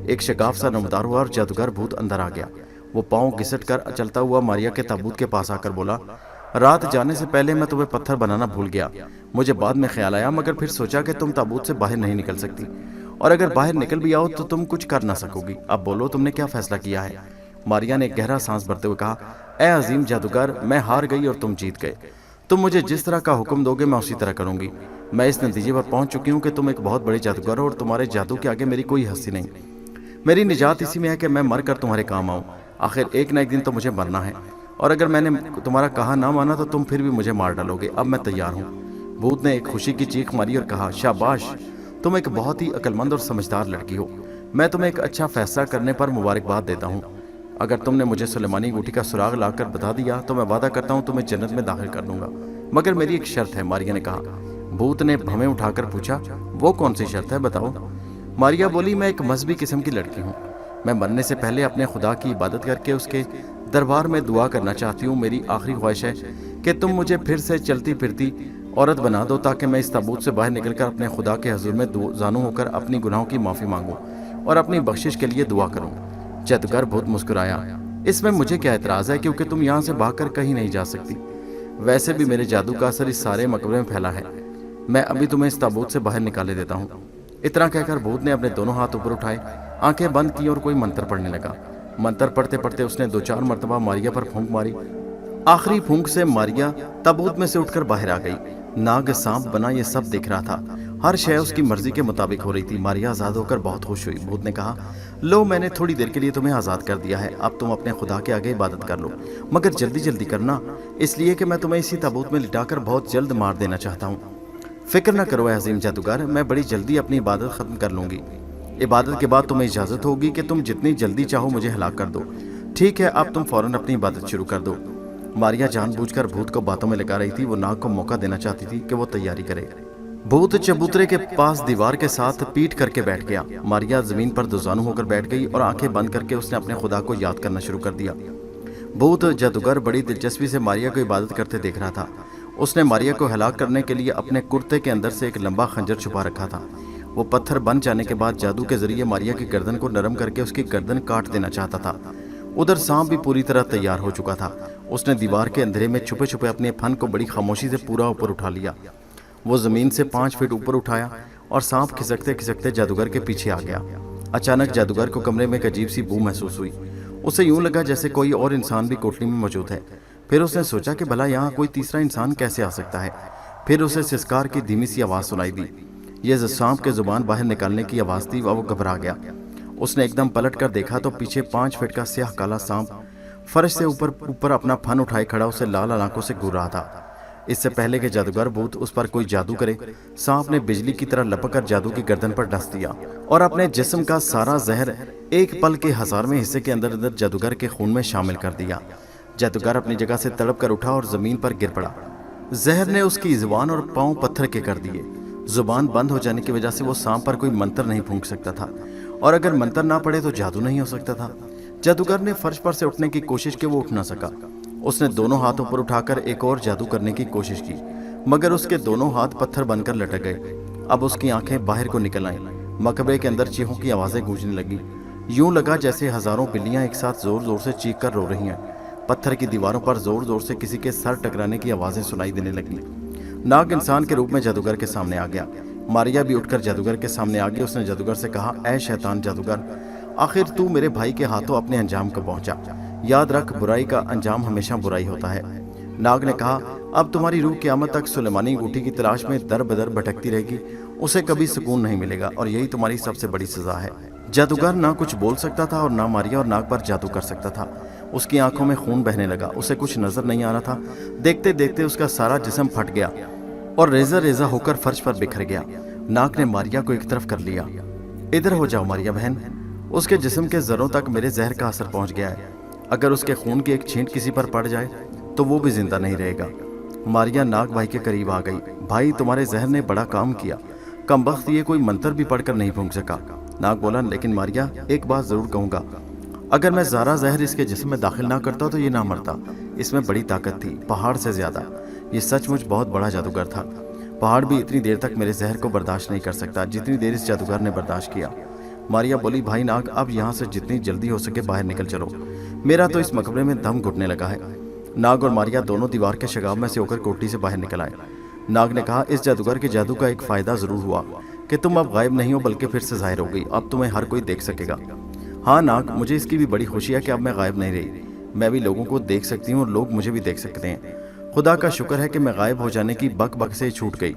एक शगाफ सा नमदार हुआ और जादूगर भूत अंदर आ गया। वो पाँव घिसट कर चलता हुआ मारिया के ताबूत के पास आकर बोला, रात जाने से पहले मैं तुम्हें पत्थर बनाना भूल गया। मुझे बाद में ख्याल आया, मगर फिर सोचा कि तुम ताबूत से बाहर नहीं निकल सकती, और अगर बाहर निकल भी आओ तो तुम कुछ कर ना सकोगी। अब बोलो, तुमने क्या फैसला किया है? मारिया ने गहरा सांस भरते हुए कहा, ए अजीम जादूगर, मैं हार गई और तुम जीत गए। तुम मुझे जिस तरह का हुक्म दोगे मैं उसी तरह करूंगी। मैं इस नतीजे पर पहुंच चुकी हूं कि तुम एक बहुत बड़े जादूगर हो और तुम्हारे जादू के आगे मेरी कोई हस्ती नहीं। मेरी निजात इसी में है कि मैं मर कर तुम्हारे काम आऊं। आखिर एक न एक दिन तो मुझे मरना है, और अगर मैंने तुम्हारा कहा ना माना तो तुम फिर भी मुझे मार डालोगे। अब मैं तैयार हूँ। भूत ने एक खुशी की चीख मारी और कहा, शाबाश, तुम एक बहुत ही अक्लमंद और समझदार लड़की हो। मैं तुम्हें एक अच्छा फैसला करने पर मुबारकबाद देता हूँ। अगर तुमने मुझे सुलेमानी अंगूठी का सुराग लाकर बता दिया तो मैं वादा करता हूँ तुम्हें जन्नत में दाखिल कर दूंगा, मगर मेरी एक शर्त है, मारिया ने कहा। भूत ने भवें उठाकर पूछा, वो कौन सी शर्त है, बताओ। मारिया बोली, मैं एक मजहबी किस्म की लड़की हूँ। मैं मरने से पहले अपने खुदा की इबादत करके उसके दरबार में दुआ करना चाहती हूँ। मेरी आखिरी ख्वाहिश है कि तुम मुझे फिर से चलती फिरती औरत बना दो, ताकि मैं इस ताबूत से बाहर निकलकर अपने खुदा के हजूर में जानू होकर अपनी गुनाहों की माफ़ी मांगूँ और अपनी बख्शिश के लिए दुआ करूँ। जादूगर बहुत मुस्कुराया, इसमें मुझे क्या एतराज़ है, क्योंकि तुम यहाँ से भागकर कहीं नहीं जा सकती। वैसे भी मेरे जादू का असर इस सारे मकबरे में फैला है। मैं अभी तुम्हें इस ताबूत से बाहर निकाले देता हूँ। इतना कहकर भूत ने अपने दोनों हाथ ऊपर उठाए, आंखें बंद की और कोई मंत्र पढ़ने लगा। मंत्र पढ़ते पढ़ते उसने 2-4 मरतबा मारिया पर फूंक मारी। आखिरी फूंक से मारिया ताबूत में से उठकर बाहर आ गई। नाग सांप बना ये सब देख रहा था। हर शय उसकी मर्जी के मुताबिक हो रही थी। मारिया आज़ाद होकर बहुत खुश हुई। भूत ने कहा, लो, मैंने थोड़ी देर के लिए तुम्हें आज़ाद कर दिया है। अब तुम अपने खुदा के आगे इबादत कर लो, मगर जल्दी जल्दी करना, इसलिए कि मैं तुम्हें इसी ताबूत में लिटाकर बहुत जल्द मार देना चाहता हूँ। फिक्र न करो अजीम जादूगर, मैं बड़ी जल्दी अपनी इबादत ख़त्म कर लूँगी। इबादत के बाद तुम्हें इजाज़त होगी कि तुम जितनी जल्दी चाहो मुझे हलाक कर दो। ठीक है, अब तुम फ़ौरन अपनी इबादत शुरू कर दो। मारिया जानबूझकर भूत को बातों में लगा रही थी। वो नाग को मौका देना चाहती थी कि वो तैयारी करे। भूत चबूतरे के पास दीवार के साथ पीठ करके बैठ गया। मारिया ज़मीन पर दुजानू होकर बैठ गई और आंखें बंद करके उसने अपने खुदा को याद करना शुरू कर दिया। भूत जादूगर बड़ी दिलचस्पी से मारिया को इबादत करते देख रहा था। उसने मारिया को हलाक करने के लिए अपने कुर्ते के अंदर से एक लंबा खंजर छुपा रखा था। वो पत्थर बन जाने के बाद जादू के जरिए मारिया की गर्दन को नरम करके उसकी गर्दन काट देना चाहता था। उधर सांप भी पूरी तरह तैयार हो चुका था। उसने दीवार के अंधेरे में छुपे छुपे अपने फन को बड़ी खामोशी से पूरा ऊपर उठा लिया। वो जमीन से 5 फीट ऊपर उठाया और सांप खिसकते खिसकते जादूगर के पीछे आ गया। अचानक जादूगर को कमरे में एक अजीब सी बू महसूस हुई। उसे यूं लगा जैसे कोई और इंसान भी कोठरी में मौजूद है। फिर उसने सोचा कि भला यहाँ कोई तीसरा इंसान कैसे आ सकता है। फिर उसे सिसकार की धीमी सी आवाज़ सुनाई दी। यह सांप के जुबान बाहर निकालने की आवाज़ थी। वो घबरा गया। उसने एकदम पलट कर देखा तो पीछे 5 फीट का स्याह काला सांप फर्श से ऊपर अपना फन उठाए खड़ा उसे लाल आंखों से घूर रहा था। इससे पहले कि जादूगर भूत उस पर कोई जादू करे, सांप ने बिजली की तरह लपक कर जादू की गर्दन पर डस दिया और अपने जिस्म का सारा जहर एक पल के 1000वें हिस्से के अंदर अंदर जादूगर के खून में शामिल कर दिया। जादूगर अपनी जगह से तड़प कर उठा और जमीन पर गिर पड़ा। जहर ने उसकी जुबान और पांव पत्थर के कर दिए। जुबान बंद हो जाने की वजह से वो सांप पर कोई मंत्र नहीं फूंक सकता था, और अगर मंत्र ना पड़े तो जादू नहीं हो सकता था। जादूगर ने फर्श पर से उठने की कोशिश की, वो उठ ना सका। उसने दोनों हाथ ऊपर उठाकर एक और जादू करने की कोशिश की, मगर उसके दोनों हाथ पत्थर बनकर लटक गए। अब उसकी आंखें बाहर को निकल आईं। मकबरे के अंदर चीखों की आवाज़ें गूंजने लगीं। यूं लगा जैसे हजारों बिल्लियां एक साथ जोर जोर से चीख कर रो रही हैं। पत्थर की दीवारों पर जोर जोर से किसी के सर टकराने की आवाज़ें सुनाई देने लगीं। नाग इंसान के रूप में जादूगर के सामने आ गया। मारिया भी उठकर जादूगर के सामने आ गई। उसने जादूगर से कहा, ऐ शैतान जादूगर, आखिर तू मेरे भाई के हाथों अपने अंजाम को पहुंचा। याद रख, बुराई का अंजाम हमेशा बुराई होता है। नाग ने कहा, अब तुम्हारी रूह क़यामत तक सुलेमानी अंगूठी की तलाश में दर बदर भटकती रहेगी। उसे कभी सुकून नहीं मिलेगा और यही तुम्हारी सबसे बड़ी सजा है। जादूगर ना कुछ बोल सकता था और ना मारिया और नाग पर जादू कर सकता था। उसकी आंखों में खून बहने लगा। उसे कुछ नजर नहीं आ रहा था। देखते देखते उसका सारा जिस्म फट गया और रेजा रेजा होकर फर्श पर बिखर गया। नाग ने मारिया को एक तरफ कर लिया। इधर हो जाओ मारिया बहन, उसके जिस्म के जरों तक मेरे जहर का असर पहुंच गया है। अगर उसके खून की एक छींट किसी पर पड़ जाए तो वो भी जिंदा नहीं रहेगा। मारिया नाग भाई के करीब आ गई। भाई, तुम्हारे जहर ने बड़ा काम किया। कमबख्त ये कोई मंत्र भी पढ़कर नहीं फूंक सका। नाग बोला, लेकिन मारिया, एक बात जरूर कहूंगा, अगर मैं ज़रा जहर इसके जिस्म में दाखिल ना करता तो ये ना मरता। इसमें बड़ी ताकत थी, पहाड़ से ज्यादा। ये सचमुच बहुत बड़ा जादूगर था। पहाड़ भी इतनी देर तक मेरे जहर को बर्दाश्त नहीं कर सकता जितनी देर इस जादूगर ने बर्दाश्त किया। मारिया बोली, भाई नाग, अब यहाँ से जितनी जल्दी हो सके बाहर निकल चलो। मेरा तो इस मकबरे में दम घुटने लगा है। नाग और मारिया दोनों दीवार के शगाब में से होकर कोठरी से बाहर निकल आए। नाग ने कहा, इस जादूगर के जादू का एक फ़ायदा ज़रूर हुआ कि तुम अब गायब नहीं हो बल्कि फिर से ज़ाहिर हो गई। अब तुम्हें हर कोई देख सकेगा। ہاں ناگ، مجھے اس کی بھی بڑی خوشی ہے کہ اب میں غائب نہیں رہی، میں بھی لوگوں کو دیکھ سکتی ہوں اور لوگ مجھے بھی دیکھ سکتے ہیں۔ خدا کا شکر ہے کہ میں غائب ہو جانے کی بک بک سے چھوٹ گئی۔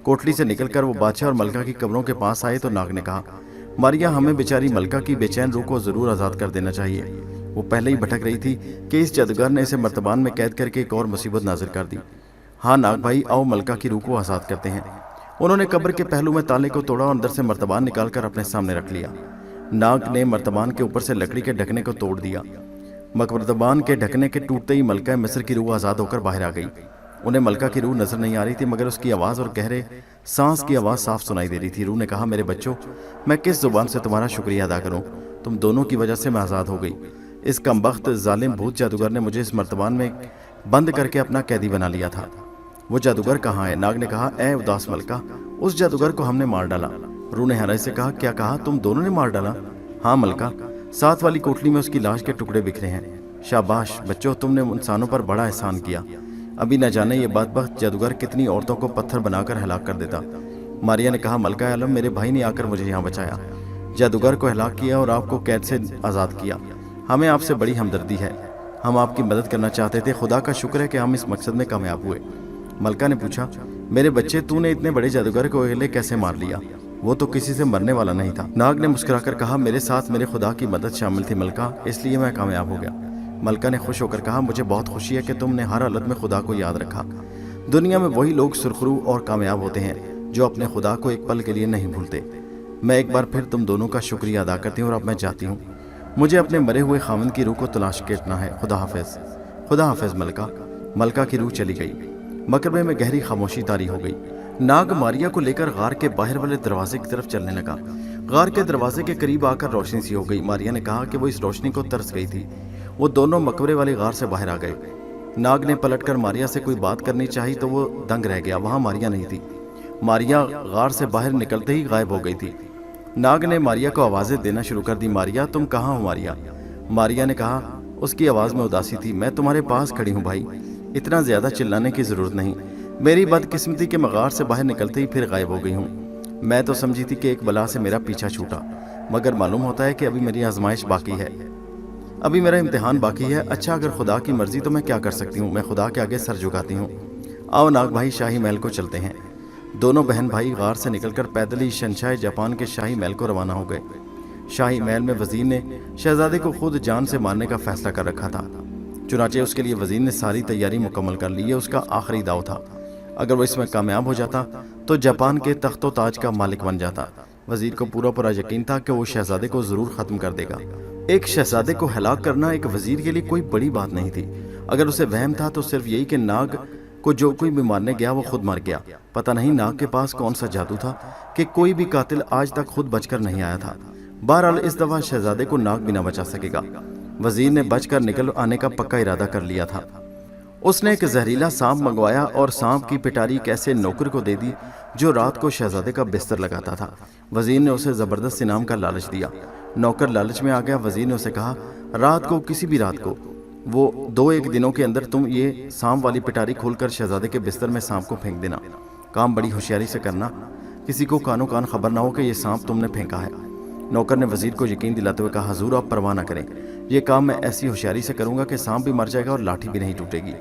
کوٹلی سے نکل کر وہ بادشاہ اور ملکہ کی قبروں کے پاس آئے تو ناگ نے کہا، ماریا، ہمیں بیچاری ملکہ کی بے چین روح کو ضرور آزاد کر دینا چاہیے۔ وہ پہلے ہی بھٹک رہی تھی کہ اس جادوگر نے اسے مرتبان میں قید کر کے ایک اور مصیبت نازل کر دی۔ ہاں ناگ بھائی، آؤ ملکہ کی روح کو آزاد کرتے ہیں۔ انہوں نے قبر کے پہلو میں تالے کو توڑا اور اندر سے مرتبان نکال کر اپنے سامنے رکھ لیا۔ ناگ نے مرتبان کے اوپر سے لکڑی کے ڈھکنے کو توڑ دیا۔ مرتبان کے ڈھکنے کے ٹوٹتے ہی ملکہ مصر کی روح آزاد ہو کر باہر آ گئی۔ انہیں ملکہ کی روح نظر نہیں آ رہی تھی، مگر اس کی آواز اور گہرے سانس کی آواز صاف سنائی دے رہی تھی۔ روح نے کہا، میرے بچوں، میں کس زبان سے تمہارا شکریہ ادا کروں؟ تم دونوں کی وجہ سے میں آزاد ہو گئی۔ اس کمبخت ظالم بھوت جادوگر نے مجھے اس مرتبان میں بند کر کے اپنا قیدی بنا لیا تھا۔ وہ جادوگر کہاں ہے؟ ناگ نے کہا، اے اداس ملکہ، اس جادوگر کو ہم نے مار ڈالا۔ روح نے حیرت سے کہا، کیا کہا؟ تم دونوں نے مار ڈالا؟ ہاں ملکہ، ساتھ والی کوٹلی میں اس کی لاش کے ٹکڑے بکھرے ہیں۔ شاباش بچوں، تم نے انسانوں پر بڑا احسان کیا۔ ابھی نہ جانے یہ بدبخت جادوگر کتنی عورتوں کو پتھر بنا کر ہلاک کر دیتا۔ ماریا نے کہا، ملکہ عالم، میرے بھائی نے آ کر مجھے یہاں بچایا، جادوگر کو ہلاک کیا اور آپ کو قید سے آزاد کیا۔ ہمیں آپ سے بڑی ہمدردی ہے، ہم آپ کی مدد کرنا چاہتے تھے۔ خدا کا شکر ہے کہ ہم اس مقصد میں کامیاب ہوئے۔ ملکہ نے پوچھا، میرے بچے، تو نے اتنے بڑے جادوگر کو اکیلے کیسے مار لیا؟ وہ تو کسی سے مرنے والا نہیں تھا۔ ناگ نے مسکرا کر کہا، میرے ساتھ میرے خدا کی مدد شامل تھی ملکہ، اس لیے میں کامیاب ہو گیا۔ ملکہ نے خوش ہو کر کہا، مجھے بہت خوشی ہے کہ تم نے ہر حالت میں خدا کو یاد رکھا۔ دنیا میں وہی لوگ سرخرو اور کامیاب ہوتے ہیں جو اپنے خدا کو ایک پل کے لیے نہیں بھولتے۔ میں ایک بار پھر تم دونوں کا شکریہ ادا کرتی ہوں اور اب میں جاتی ہوں۔ مجھے اپنے مرے ہوئے خاوند کی روح کو تلاش کرنا ہے۔ خدا حافظ۔ خدا حافظ ملکہ۔ ملکہ کی روح چلی گئی۔ مقبرے میں گہری خاموشی طاری ہو گئی۔ ناگ ماریا کو لے کر غار کے باہر والے دروازے کی طرف چلنے لگا۔ غار کے دروازے کے قریب آ کر روشنی سی ہو گئی۔ ماریا نے کہا کہ وہ اس روشنی کو ترس گئی تھی۔ وہ دونوں مقبرے والے غار سے باہر آ گئے۔ ناگ نے پلٹ کر ماریا سے کوئی بات کرنی چاہی تو وہ دنگ رہ گیا، وہاں ماریا نہیں تھی۔ ماریا غار سے باہر نکلتے ہی غائب ہو گئی تھی۔ ناگ نے ماریا کو آوازیں دینا شروع کر دی، ماریا، تم کہاں ہو ماریا؟ ماریا نے کہا، اس کی آواز میں اداسی تھی، میں تمہارے پاس کھڑی ہوں بھائی، اتنا زیادہ چلانے کی ضرورت نہیں۔ میری بدقسمتی کہ میں غار سے باہر نکلتے ہی پھر غائب ہو گئی ہوں۔ میں تو سمجھی تھی کہ ایک بلا سے میرا پیچھا چھوٹا، مگر معلوم ہوتا ہے کہ ابھی میری آزمائش باقی ہے، ابھی میرا امتحان باقی ہے۔ اچھا، اگر خدا کی مرضی تو میں کیا کر سکتی ہوں؟ میں خدا کے آگے سر جھکاتی ہوں۔ آؤ ناگ بھائی، شاہی محل کو چلتے ہیں۔ دونوں بہن بھائی غار سے نکل کر پیدل ہی شہنشاہ جاپان کے شاہی محل کو روانہ ہو گئے۔ شاہی محل میں وزیر نے شہزادے کو خود جان سے مارنے کا فیصلہ کر رکھا تھا، چنانچہ اس کے لیے وزیر نے ساری تیاری مکمل کر لی۔ یہ اس کا آخری داؤ تھا، اگر وہ اس میں کامیاب ہو جاتا تو جاپان کے تخت و تاج کا مالک بن جاتا۔ وزیر کو پورا یقین تھا کہ وہ شہزادے کو ضرور ختم کر دے گا۔ ایک شہزادے کو ہلاک کرنا ایک وزیر کے لیے کوئی بڑی بات نہیں تھی۔ اگر اسے وہم تھا تو صرف یہی کہ ناگ کو جو کوئی بھی مارنے گیا وہ خود مر گیا۔ پتہ نہیں ناگ کے پاس کون سا جادو تھا کہ کوئی بھی قاتل آج تک خود بچ کر نہیں آیا تھا۔ بہرحال اس دفعہ شہزادے کو ناگ بھی نہ بچا سکے گا۔ وزیر نے بچ کر نکل آنے کا پکا ارادہ کر لیا تھا۔ اس نے ایک زہریلا سانپ منگوایا اور سانپ کی پٹاری ایک ایسے نوکر کو دے دی جو رات کو شہزادے کا بستر لگاتا تھا۔ وزیر نے اسے زبردست انعام کا لالچ دیا۔ نوکر لالچ میں آ گیا۔ وزیر نے اسے کہا، رات کو، کسی بھی رات کو، وہ 2-1 دنوں کے اندر تم یہ سانپ والی پٹاری کھول کر شہزادے کے بستر میں سانپ کو پھینک دینا۔ کام بڑی ہوشیاری سے کرنا، کسی کو کانوں کان خبر نہ ہو کہ یہ سانپ تم نے پھینکا ہے۔ نوکر نے وزیر کو یقین دلاتے ہوئے کہا، حضور آپ پرواہ نہ کریں، یہ کام میں ایسی ہوشیاری سے کروں گا کہ سانپ بھی مر جائے گا اور لاٹھی بھی نہیں ٹوٹے گی،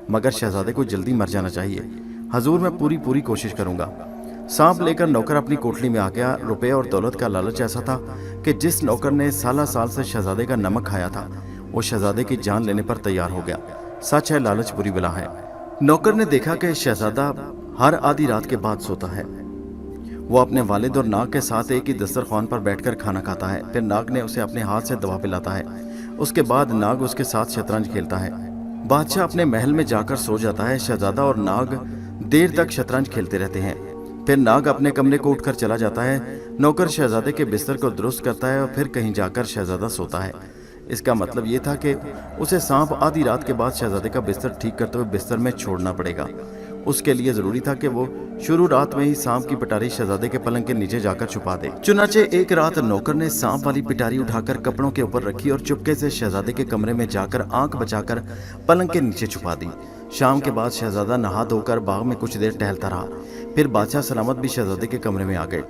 مگر شہزادے کو جلدی مر جانا چاہیے۔ حضور میں پوری کوشش کروں گا۔ سانپ لے کر نوکر اپنی کوٹلی میں آ گیا۔ روپے اور دولت کا لالچ ایسا تھا کہ جس نوکر نے سال سے شہزادے کا نمک کھایا تھا وہ شہزادے کی جان لینے پر تیار ہو گیا۔ سچ ہے، لالچ بری بلا ہے۔ نوکر نے دیکھا کہ شہزادہ ہر آدھی رات کے بعد سوتا ہے۔ وہ اپنے والد اور ناگ کے ساتھ ایک ہی دسترخوان پر بیٹھ کر کھانا کھاتا ہے، پھر ناگ نے اسے اپنے ہاتھ سے دوا پلاتا ہے، اس کے بعد ناگ اس کے ساتھ شطرنج کھیلتا ہے۔ بادشاہ اپنے محل میں جا کر سو جاتا ہے، شہزادہ اور ناگ دیر تک شطرنج کھیلتے رہتے ہیں، پھر ناگ اپنے کمرے کو اٹھ کر چلا جاتا ہے۔ نوکر شہزادے کے بستر کو درست کرتا ہے اور پھر کہیں جا کر شہزادہ سوتا ہے۔ اس کا مطلب یہ تھا کہ اسے سانپ آدھی رات کے بعد شہزادے کا بستر ٹھیک کرتے ہوئے بستر میں چھوڑنا پڑے گا۔ اس کے لیے ضروری تھا کہ وہ شروع رات میں ہی سانپ کی پٹاری شہزادے کے پلنگ کے نیچے جا کر چھپا دے۔ چنانچہ ایک رات نوکر نے سانپ والی پٹاری اٹھا کر کپڑوں کے اوپر رکھی اور چپکے سے شہزادے کے کمرے میں جا کر آنکھ بچا کر پلنگ کے نیچے چھپا دی۔ شام کے بعد شہزادہ نہا دھو کر باغ میں کچھ دیر ٹہلتا رہا، پھر بادشاہ سلامت بھی شہزادے کے کمرے میں آ گئے۔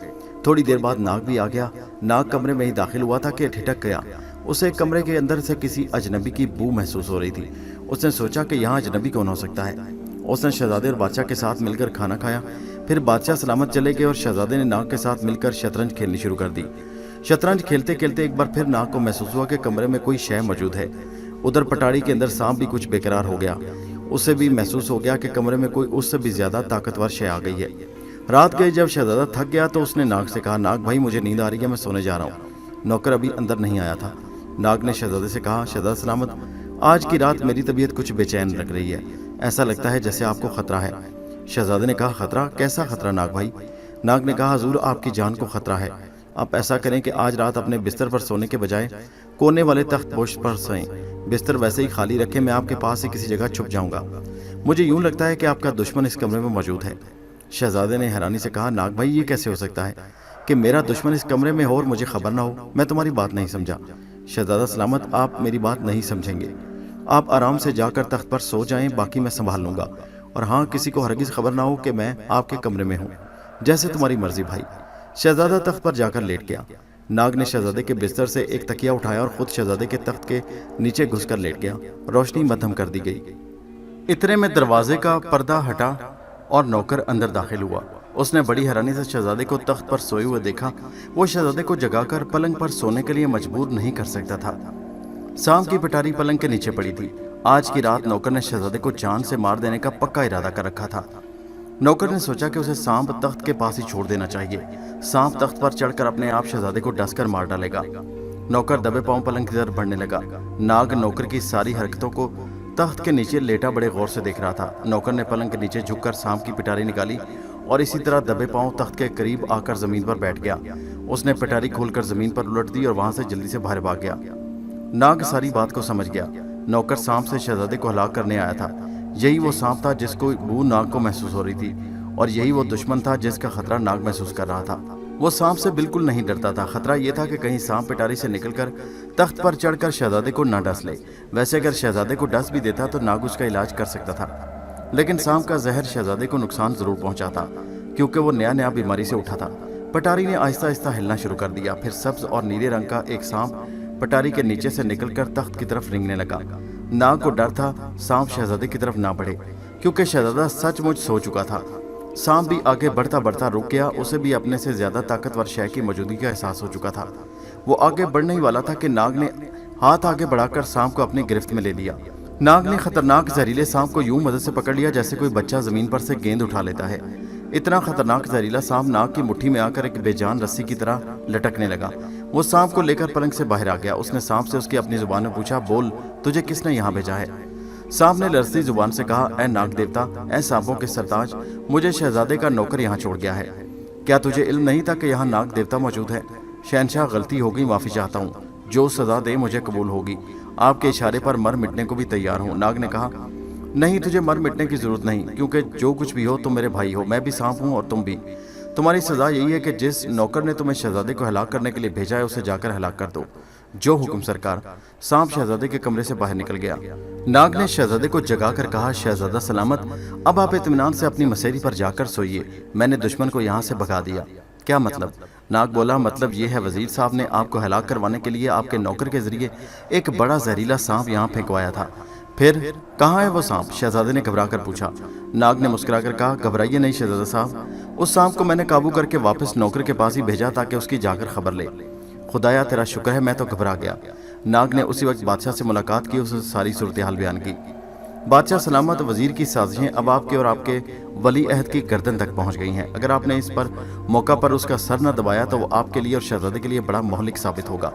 थोड़ी देर बाद नाग भी आ गया। नाग कमरे में ही दाखिल हुआ था कि ठिठक गया। उसे कमरे के अंदर से किसी अजनबी की बू महसूस हो रही थी। उसने सोचा कि यहाँ अजनबी कौन हो सकता है। उसने शहजादे और बादशाह के साथ मिलकर खाना खाया। फिर बादशाह सलामत चले गए और शहजादे ने नाग के साथ मिलकर शतरंज खेलनी शुरू कर दी। शतरंज खेलते खेलते एक बार फिर नाग को महसूस हुआ कि कमरे में कोई शय मौजूद है। उधर पटारी के अंदर सांप भी कुछ बेकरार हो गया। उसे भी महसूस हो गया कि कमरे में कोई उससे भी ज्यादा ताकतवर शय आ गई है। रात गई जब शहजादा थक गया तो उसने नाग से कहा, नाग भाई मुझे नींद आ रही है, मैं सोने जा रहा हूँ। नौकर अभी अंदर नहीं आया था। नाग ने शहजादे से कहा, शहजादा सलामत, आज की रात मेरी तबीयत कुछ बेचैन लग रही है, ऐसा लगता है जैसे आपको खतरा है। शहजादे ने कहा, खतरा? कैसा खतरा नाग भाई? नाग ने कहा, हुजूर आपकी जान को खतरा है। आप ऐसा करें कि आज रात अपने बिस्तर पर सोने के बजाय कोने वाले तख्तपोश पर सोएं। बिस्तर वैसे ही खाली रखें, मैं आपके पास से किसी जगह छुप जाऊंगा। मुझे यूं लगता है कि आपका दुश्मन इस कमरे में मौजूद है। शहजादे ने हैरानी से कहा, नाग भाई ये कैसे हो सकता है कि मेरा दुश्मन इस कमरे में हो और मुझे खबर ना हो? मैं तुम्हारी बात नहीं समझा। शहजादा सलामत, आप मेरी बात नहीं समझेंगे। आप आराम से जाकर तख्त पर सो जाएं, बाकी मैं संभाल लूंगा। और हाँ, किसी को हरगिज खबर ना हो कि मैं आपके कमरे में हूँ। जैसे तुम्हारी मर्जी भाई। शहजादा तख्त पर जाकर लेट गया। नाग ने शहजादे के बिस्तर से एक तकिया उठाया और खुद शहजादे के तख्त के नीचे घुसकर लेट गया। रोशनी मध्यम कर दी गई। इतने में दरवाजे का पर्दा हटा और नौकर अंदर दाखिल हुआ। उसने बड़ी हैरानी से शहजादे को तख्त पर सोए हुए देखा। वो शहजादे को जगाकर पलंग पर सोने के लिए मजबूर नहीं कर सकता था। सांप की पिटारी पलंग के नीचे पड़ी थी। आज की रात नौकर ने शहजादे को जान से मार देने का पक्का इरादा कर रखा था। नौकर ने सोचा कि उसे सांप तख्त के पास ही छोड़ देना चाहिए। सांप तख्त पर चढ़कर अपने आप शहजादे को डसकर मार डालेगा। नौकर दबे पांव पलंग की तरफ बढ़ने लगा। नाग नौकर की सारी हरकतों को तख्त के नीचे लेटा बड़े गौर से देख रहा था। नौकर ने पलंग के नीचे झुककर सांप की पिटारी निकाली और इसी तरह दबे पांव तख्त के करीब आकर जमीन पर बैठ गया। उसने पिटारी खोलकर जमीन पर उलट दी और वहां से जल्दी से बाहर भाग गया। नाग सारी बात को समझ गया। नौकर सांप से शहजादे को हलाक करने आया था। यही वो सांप था जिसको बू नाग को महसूस हो रही थी और यही वो दुश्मन था जिसका खतरा नाग महसूस कर रहा था। वो सांप से बिल्कुल नहीं डरता था। खतरा ये था कि कहीं सांप पिटारी से निकलकर तख्त पर चढ़कर शहजादे को ना डस ले। वैसे अगर शहजादे को डस भी देता तो नाग उसका इलाज कर सकता था, लेकिन सांप का जहर शहजादे को नुकसान जरूर पहुंचाता क्योंकि वो नया नया बीमारी से उठा था। पटारी ने आहिस्ता आहिस्ता हिलना शुरू कर दिया। फिर सब्ज और नीले रंग का एक सांप पटारी के नीचे से निकलकर तख्त की तरफ रेंगने लगा। नाग को डर था सांप शहजादे की तरफ ना बढ़े क्योंकि शहजादा सचमुच सो चुका था। सांप भी आगे बढ़ता बढ़ता रुक गया। उसे भी अपने से ज्यादा ताकतवर शय की मौजूदगी का एहसास हो चुका था। वो आगे बढ़ने ही वाला था कि नाग ने हाथ आगे बढ़ाकर सांप को अपनी गिरफ्त में ले लिया। नाग ने खतरनाक जहरीले सांप को यूं मदद से पकड़ लिया जैसे कोई बच्चा जमीन पर से गेंद उठा लेता है। इतना खतरनाक जहरीला सांप नाग की मुट्ठी में आकर एक बेजान रस्सी की तरह लटकने लगा। वो सांप को लेकर पलंग से बाहर आ गया। उसने सांप से उसकी अपनी जुबान में पूछा, बोल तुझे किसने यहाँ भेजा है? सांप ने लरजती जुबान से कहा, ए नाग देवता, ए सांपों के सरताज, मुझे शहजादे का नौकर यहाँ छोड़ गया है। क्या तुझे इल्म नहीं था कि यहाँ नाग देवता मौजूद है? शहनशाह, गलती हो गई, माफी चाहता हूँ। जो सजा दे मुझे कबूल होगी। आपके इशारे पर मर मिटने को भी तैयार हूँ। नाग ने कहा, नहीं, तुझे मर मिटने की जरूरत नहीं, क्योंकि जो कुछ भी हो तुम मेरे भाई हो। मैं भी सांप हूँ और तुम भी। तुम्हारी सजा यही है कि जिस नौकर ने तुम्हें शहजादे को हलाक करने के लिए भेजा है उसे जाकर हलाक कर दो। जो हुक्म सरकार। सांप शहजादे के कमरे से बाहर निकल गया। नाग ने शहजादे को जगाकर कहा, शहजादा सलामत, अब आप इत्मीनान से अपनी मसेरी पर जाकर सोइए। मैंने दुश्मन को यहाँ से भगा दिया। क्या मतलब? नाग बोला, मतलब ये है वजीर साहब ने आपको हलाक करवाने के लिए आपके नौकर के जरिए एक बड़ा जहरीला सांप यहाँ फेंकवाया था। फिर कहाँ है वो सांप? शहजादे ने घबराकर पूछा। नाग ने मुस्कुराकर कहा, घबराइए नहीं शहजादा साहब, उस सांप को मैंने काबू करके वापस नौकर के पास ही भेजा ताकि उसकी जाकर खबर ले। खुदाया तेरा शुक्र है, मैं तो घबरा गया। नाग ने उसी वक्त बादशाह से मुलाकात की, उसे सारी सूरत हाल बयान की। बादशाह सलामत, वजीर की साजिशें अब आपके और आपके वली अहद की गर्दन तक पहुंच गई हैं। अगर आपने इस पर मौका पर उसका सर न दबाया तो वो आपके लिए और शहजादे के लिए बड़ा मोहलिक साबित होगा।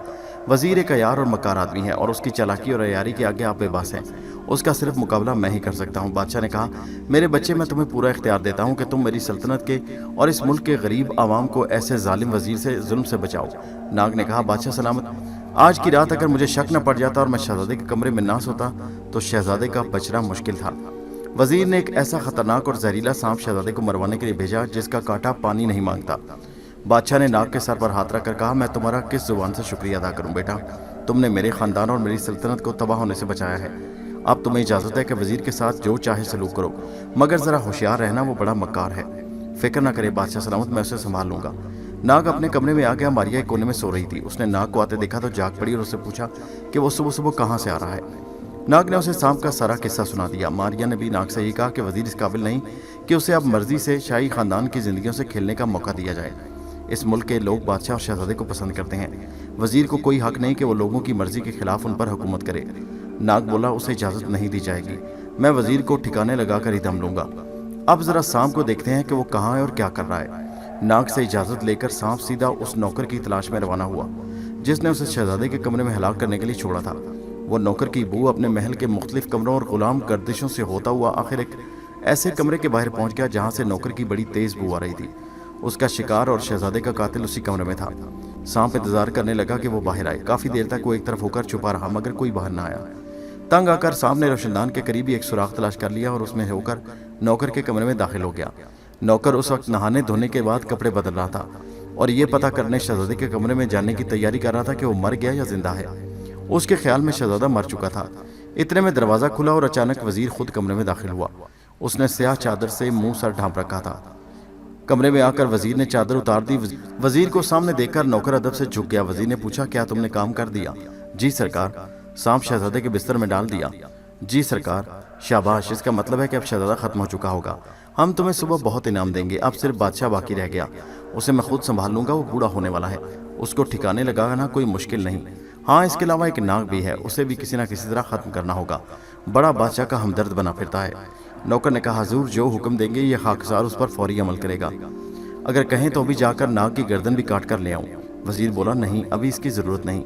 वजीर एक अयार और मकार आदमी है और उसकी चालाकी और अयारी के आगे आप बेबस हैं। उसका सिर्फ मुकाबला मैं ही कर सकता हूँ। बादशाह ने कहा, मेरे बच्चे, मैं तुम्हें पूरा इख्तियार देता हूँ कि तुम मेरी सल्तनत के और इस मुल्क के गरीब आवाम को ऐसे जालिम वजीर से जुल्म से बचाओ। नाग ने कहा, बादशाह सलामत, आज की रात अगर मुझे शक न पड़ जाता और मैं शहजादे के कमरे में ना सोता तो शहजादे का बचना मुश्किल था। वजीर ने एक ऐसा खतरनाक और जहरीला सांप शहजादे को मरवाने के लिए भेजा जिसका कांटा पानी नहीं मांगता। बादशाह ने नाग के सर पर हाथ रखकर कहा, मैं तुम्हारा किस जुबान से शुक्रिया अदा करूं बेटा, तुमने मेरे खानदान और मेरी सल्तनत को तबाह होने से बचाया है। अब तुम्हें इजाजत है कि वजीर के साथ जो चाहे सलूक करो, मगर जरा होशियार रहना, वो बड़ा मक्कार है। फिक्र न करे बादशाह सलामत, मैं उसे संभाल लूंगा। नाग अपने कमरे में आ गया। मारिया एक कोने में सो रही थी। उसने नाग को आते देखा तो जाग पड़ी और उससे पूछा कि वो सुबह सुबह कहाँ से आ रहा है। नाग ने उसे सांप का सारा किस्सा सुना दिया। मारिया ने भी नाग से यही कहा कि वजीर इस काबिल नहीं कि उसे अब मर्जी से शाही खानदान की जिंदगियों से खेलने का मौका दिया जाए। इस मुल्क के लोग बादशाह और शहजादे को पसंद करते हैं। वजीर को कोई हक नहीं कि वो लोगों की मर्जी के खिलाफ उन पर हुकूमत करे। नाग बोला, उसे इजाजत नहीं दी जाएगी। मैं वजीर को ठिकाने लगाकर ही दम लूंगा। अब जरा सांप को देखते हैं कि वो कहाँ है और क्या कर रहा है। नाग से इजाजत लेकर सांप सीधा उस नौकर की तलाश में रवाना हुआ जिसने उसे शहजादे के कमरे में हलाक करने के लिए छोड़ा था। वो नौकर की बू अपने महल के मुख्तलिफ कमरों और गुलाम गर्दिशों से होता हुआ आखिर एक ऐसे कमरे के बाहर पहुंच गया जहां से नौकर की बड़ी तेज बू आ रही थी। उसका शिकार और शहजादे का कातिल उसी कमरे में था। सांप इंतजार करने लगा कि वो बाहर आए। काफी देर तक वो एक तरफ होकर छुपा रहा मगर कोई बाहर ना आया। तंग आकर सांप ने रोशनदान के करीब ही एक सुराख तलाश कर लिया और उसमें होकर नौकर के कमरे में दाखिल हो गया। नौकर उस वक्त नहाने धोने के बाद कपड़े बदल रहा था और ये पता करने शहजादे के कमरे में जाने की तैयारी कर रहा था कि वो मर गया या जिंदा है। उसके ख्याल में शहजादा मर चुका था। इतने में दरवाजा खुला और अचानक वजीर खुद कमरे में दाखिल हुआ। उसने स्याह चादर से मुंह सर ढांप रखा था। कमरे में आकर वजीर ने चादर उतार दी। वजीर को सामने देखकर नौकर अदब से झुक गया। वजीर ने पूछा, क्या तुमने काम कर दिया? जी सरकार। सांप शहजादे के बिस्तर में डाल दिया। जी सरकार। शाबाश, इसका मतलब है कि अब शहजादा खत्म हो चुका होगा। हम तुम्हें सुबह बहुत इनाम देंगे। अब सिर्फ बादशाह बाकी रह गया। उसे मैं खुद संभाल लूंगा। वो बूढ़ा होने वाला है। उसको ठिकाने लगाना कोई मुश्किल नहीं। हाँ, इसके अलावा एक नाग भी है। उसे भी किसी न किसी तरह खत्म करना होगा। बड़ा बादशाह का हमदर्द बना फिरता है। नौकर ने कहा, हुजूर जो हुक्म देंगे ये खाकसार उस पर फौरी अमल करेगा। अगर कहें तो अभी जाकर नाग की गर्दन भी काट कर ले आऊं। वजीर बोला, नहीं, अभी इसकी जरूरत नहीं।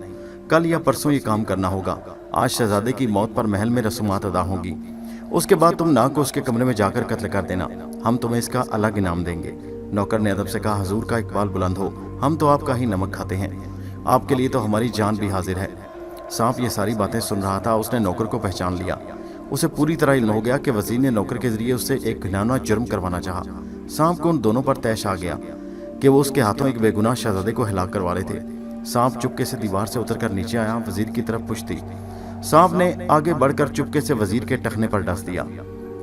कल या परसों ये काम करना होगा। आज शहजादे की मौत पर महल में रसूमात अदा होंगी। उसके बाद तुम नाग को उसके कमरे में जाकर कत्ल कर देना। हम तुम्हें इसका अलग इनाम देंगे। नौकर ने अदब से कहा, हुजूर का इकबाल बुलंद हो। हम तो आपका ही नमक खाते हैं। आपके लिए तो हमारी जान भी हाजिर है। सांप ये सारी बातें सुन रहा था। उसने नौकर को पहचान लिया। उसे पूरी तरह इल्म हो गया कि वजीर ने नौकर के जरिए उससे एक घिनौना जुर्म करवाना चाहा। सांप को उन दोनों पर तैश आ गया कि वो उसके हाथों एक बेगुनाह शहजादे को हिलाक करवा रहे थे। सांप चुपके से दीवार से उतरकर नीचे आया। वजीर की तरफ पुश्ती। सांप ने आगे बढ़कर चुपके से वजीर के टखने पर डस दिया।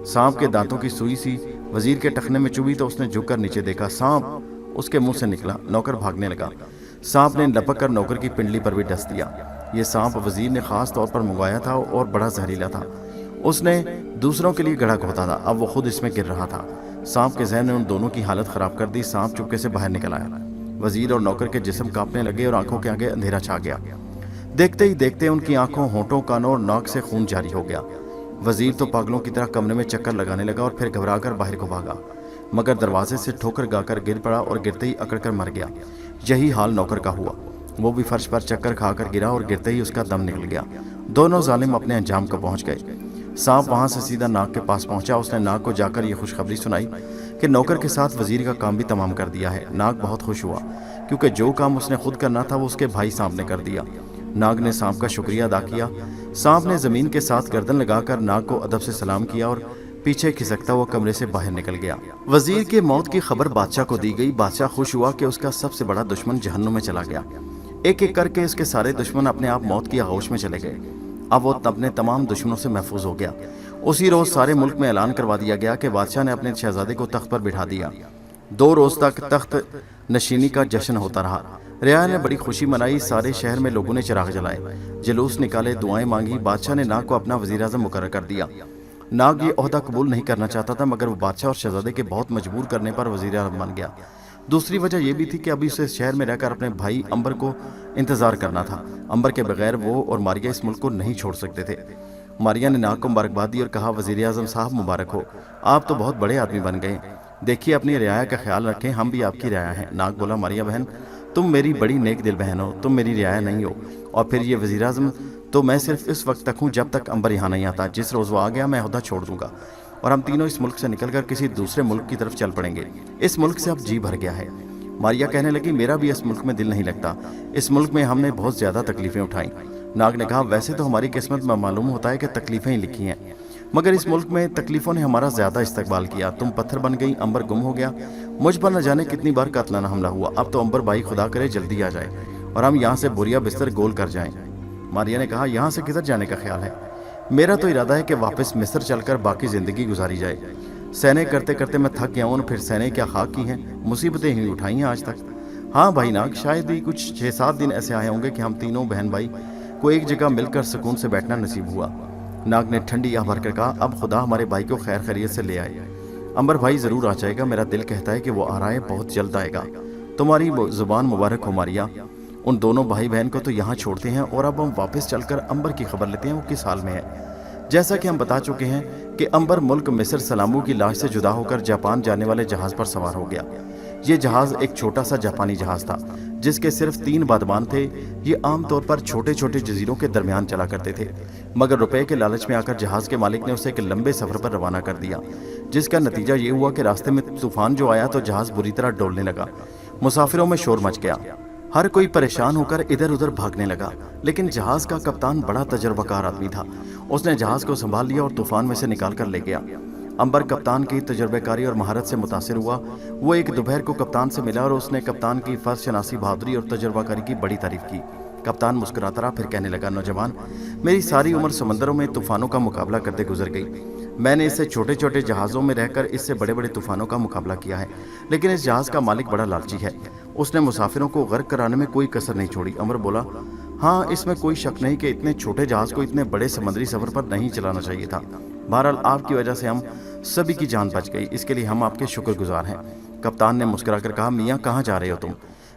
सांप के दांतों की सुई सी वजीर के टखने में चुभी तो उसने झुककर नीचे देखा। सांप उसके मुंह से निकला। नौकर भागने लगा। सांप ने लपक कर नौकर की पिंडली पर भी डस दिया। ये सांप वजीर ने खास तौर पर मंगवाया था और बड़ा जहरीला था। उसने दूसरों के लिए गड़ा घोता था। अब वो खुद इसमें गिर रहा था। सांप के जहन ने उन दोनों की हालत खराब कर दी। सांप चुपके से बाहर निकल आया। वजीर और नौकर के जिस्म कांपने लगे और आंखों के आगे अंधेरा छा गया। देखते ही देखते उनकी आंखों, होंठों, कानों और नाक से खून जारी हो गया। वजीर तो पागलों की तरह कमरे में चक्कर लगाने लगा और फिर घबराकर बाहर को भागा, मगर दरवाजे से ठोकर गाकर गिर पड़ा और गिरते ही अकड़कर मर गया। यही हाल नौकर का हुआ। वो भी फर्श पर चक्कर खाकर गिरा और गिरते ही उसका दम निकल गया। दोनों जालिम अपने अंजाम को पहुंच गए। सांप वहां से सीधा नाग के पास पहुंचा। उसने नाग को जाकर ये खुशखबरी सुनाई कि नौकर के साथ वजीर का काम भी तमाम कर दिया है। नाग बहुत खुश हुआ क्योंकि जो काम उसने खुद करना था वो उसके भाई सांप ने कर दिया। नाग ने सांप का शुक्रिया अदा किया। सांप ने जमीन के साथ गर्दन लगाकर नाग को अदब से सलाम किया और पीछे खिसकता हुआ कमरे से बाहर निकल गया। वजीर के मौत की खबर बादशाह को दी गई। बादशाह खुश हुआ कि उसका सबसे बड़ा दुश्मन जहन्नुम में चला गया। एक एक करके इसके सारे दुश्मन अपने आप मौत की आगोश में चले गए। अब वो अपने तमाम दुश्मनों से महफूज हो गया। उसी रोज सारे मुल्क में ऐलान करवा दिया गया कि बादशाह ने अपने शहजादे को तख्त पर बिठा दिया। 2 रोज तक तख्त नशीनी का जश्न होता रहा। रियाया ने बड़ी खुशी मनाई। सारे शहर में लोगों ने चिराग जलाए, जुलूस निकाले, दुआएं मांगी। बादशाह ने नाग को अपना वजीर आज़म मुकर्रर कर दिया। नाग ये ओहदा कबूल नहीं करना चाहता था, मगर वो बादशाह और शहजादे के बहुत मजबूर करने पर वजीर आज़म बन गया। दूसरी वजह यह भी थी कि अभी उसे शहर में रहकर अपने भाई अंबर को इंतजार करना था। अंबर के बगैर वो और मारिया इस मुल्क को नहीं छोड़ सकते थे। मारिया ने नाग को मुबारकबाद दी और कहा, वजीर आज़म साहब मुबारक हो, आप तो बहुत बड़े आदमी बन गए। देखिए अपनी रियाया का ख्याल रखें, हम भी आपकी रियाया हैं। नाग बोला, मारिया बहन तुम मेरी बड़ी नेक दिल बहन हो, तुम मेरी रियाया नहीं हो। और फिर ये वजीर आज़म तो मैं सिर्फ इस वक्त तक हूँ जब तक अंबर यहाँ नहीं आता। जिस रोज़ वो आ गया मैं ओहदा छोड़ दूंगा और हम तीनों इस मुल्क से निकलकर किसी दूसरे मुल्क की तरफ चल पड़ेंगे। इस मुल्क से अब जी भर गया है। मारिया कहने लगी, मेरा भी इस मुल्क में दिल नहीं लगता। इस मुल्क में हमने बहुत ज़्यादा तकलीफ़ें उठाई। नाग ने कहा, वैसे तो हमारी किस्मत में मालूम होता है कि तकलीफ़ें ही लिखी हैं, मगर इस मुल्क में तकलीफ़ों ने हमारा ज़्यादा इस्तकबाल किया। तुम पत्थर बन गई, अंबर गुम हो गया, मुझ पर न जाने कितनी बार कातलाना हमला हुआ। अब तो अंबर भाई खुदा करे जल्दी आ जाए और हम यहाँ से बोरिया बिस्तर गोल कर जाएं। मारिया ने कहा, यहाँ से किधर जाने का ख्याल है? मेरा तो इरादा है कि वापस मिस्र चलकर बाकी ज़िंदगी गुजारी जाए। सैने करते करते मैं थक गया हूँ, फिर सैने क्या खाक की हैं, मुसीबतें ही उठाई हैं आज तक। हाँ भाई नाग, शायद ही कुछ 6-7 दिन ऐसे आए होंगे कि हम तीनों बहन भाई को एक जगह मिलकर सुकून से बैठना नसीब हुआ। नाग ने ठंडी आह भरकर कहा, अब खुदा हमारे भाई को खैर खैरियत से ले आए। अंबर भाई जरूर आ जाएगा, मेरा दिल कहता है कि वो आ रहा है, बहुत जल्द आएगा। तुम्हारी जुबान मुबारक हो मारिया। उन दोनों भाई बहन को तो यहाँ छोड़ते हैं और अब हम वापस चलकर अंबर की खबर लेते हैं वो किस हाल में है। जैसा कि हम बता चुके हैं कि अंबर मुल्क मिस्र सलामू की लाश से जुदा होकर जापान जाने वाले जहाज पर सवार हो गया। ये जहाज एक छोटा सा जापानी जहाज था जिसके सिर्फ 3 बादमान थे। ये आमतौर पर छोटे छोटे जजीरों के दरमियान चला करते थे, मगर रुपए के लालच में आकर जहाज के मालिक ने उसे एक लंबे सफर पर रवाना कर दिया, जिसका नतीजा ये हुआ कि रास्ते में तूफान जो आया तो जहाज बुरी तरह डोलने लगा। मुसाफिरों में शोर मच गया, हर कोई परेशान होकर इधर उधर भागने लगा। लेकिन जहाज का कप्तान बड़ा तजर्बाकार आदमी था। उसने जहाज को संभाल लिया और तूफान में से निकाल कर ले गया। अंबर कप्तान की तजर्बेकारी और महारत से मुतासिर हुआ। वो एक दोपहर को कप्तान से मिला और उसने कप्तान की फर्ज शनासी, बहादुरी और तजर्बाकारी की बड़ी तारीफ की। कप्तान मुस्कुराता रहा, फिर कहने लगा, नौजवान, मेरी सारी उम्र समंदरों में तूफानों का मुकाबला करते गुजर गई। मैंने इससे छोटे छोटे जहाज़ों में रहकर इससे बड़े बड़े तूफानों का मुकाबला किया है, लेकिन इस जहाज़ का मालिक बड़ा लालची है। उसने मुसाफिरों को गर्क कराने में कोई कसर नहीं छोड़ी। अमर बोला, हाँ, इसमें कोई शक नहीं कि इतने छोटे जहाज़ को इतने बड़े समुद्री सफर पर नहीं चलाना चाहिए था। बहरहाल आपकी वजह से हम सभी की जान बच गई, इसके लिए हम आपके शुक्रगुजार हैं। कप्तान ने मुस्कुराकर कहा, मियाँ कहाँ जा रहे हो तुम?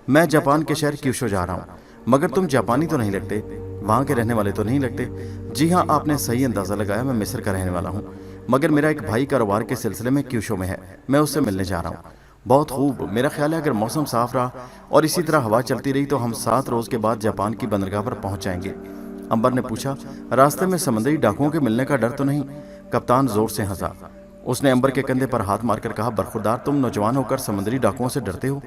मैं जापान के शहर क्यूशो जा रहा हूँ। मगर तुम जापानी तो नहीं लगते, वहाँ के रहने वाले तो नहीं लगते। जी हाँ, आपने सही अंदाज़ा लगाया, मैं मिस्र का रहने वाला हूँ, मगर मेरा एक भाई कारोबार के सिलसिले में क्यूशो में है, मैं उससे मिलने जा रहा हूँ। बहुत खूब, मेरा ख्याल है अगर मौसम साफ रहा और इसी तरह हवा चलती रही तो हम 7 रोज़ के बाद जापान की बंदरगाह पर पहुँच जाएंगे। अंबर ने पूछा, रास्ते में समुद्री डाकुओं के मिलने का डर तो नहीं? कप्तान जोर से हंसा। उसने अंबर के कंधे पर हाथ मारकर कहा, बरखुरदार, तुम नौजवान होकर समुद्री डाकुओं से डरते हो?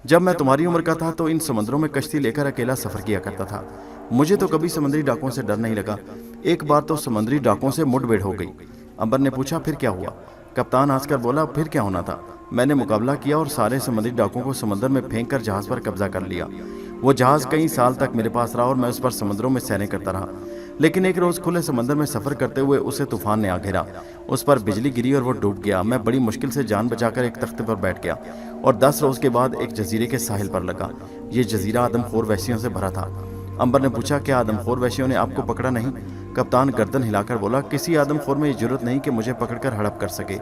जब मैं तुम्हारी उम्र का था तो इन समुद्रों में कश्ती लेकर अकेला सफर किया करता था। मुझे तो कभी समुद्री डाकुओं से डर नहीं लगा। एक बार तो समुद्री डाकुओं से मुठभेड़ हो गई। अंबर ने पूछा, फिर क्या हुआ? कप्तान हंसकर बोला, फिर क्या होना था, मैंने मुकाबला किया और सारे समुद्री डाकुओं को समंदर में फेंक कर जहाज पर कब्जा कर लिया। वो जहाज कई साल तक मेरे पास रहा और मैं उस पर समुद्रों में सैरें करता रहा। लेकिन एक रोज़ खुले समंदर में सफ़र करते हुए उसे तूफान ने आ घेरा, उस पर बिजली गिरी और वो डूब गया। मैं बड़ी मुश्किल से जान बचाकर एक तख्ते पर बैठ गया और 10 रोज़ के बाद एक जजीरे के साहिल पर लगा। ये जजीरा आदमखोर वैश्यों से भरा था। अंबर ने पूछा, क्या आदमखोर वैश्यों ने आपको पकड़ा नहीं? कप्तान गर्दन हिलाकर बोला, किसी आदमखोर में ये जरूरत नहीं कि मुझे पकड़कर हड़प कर सके।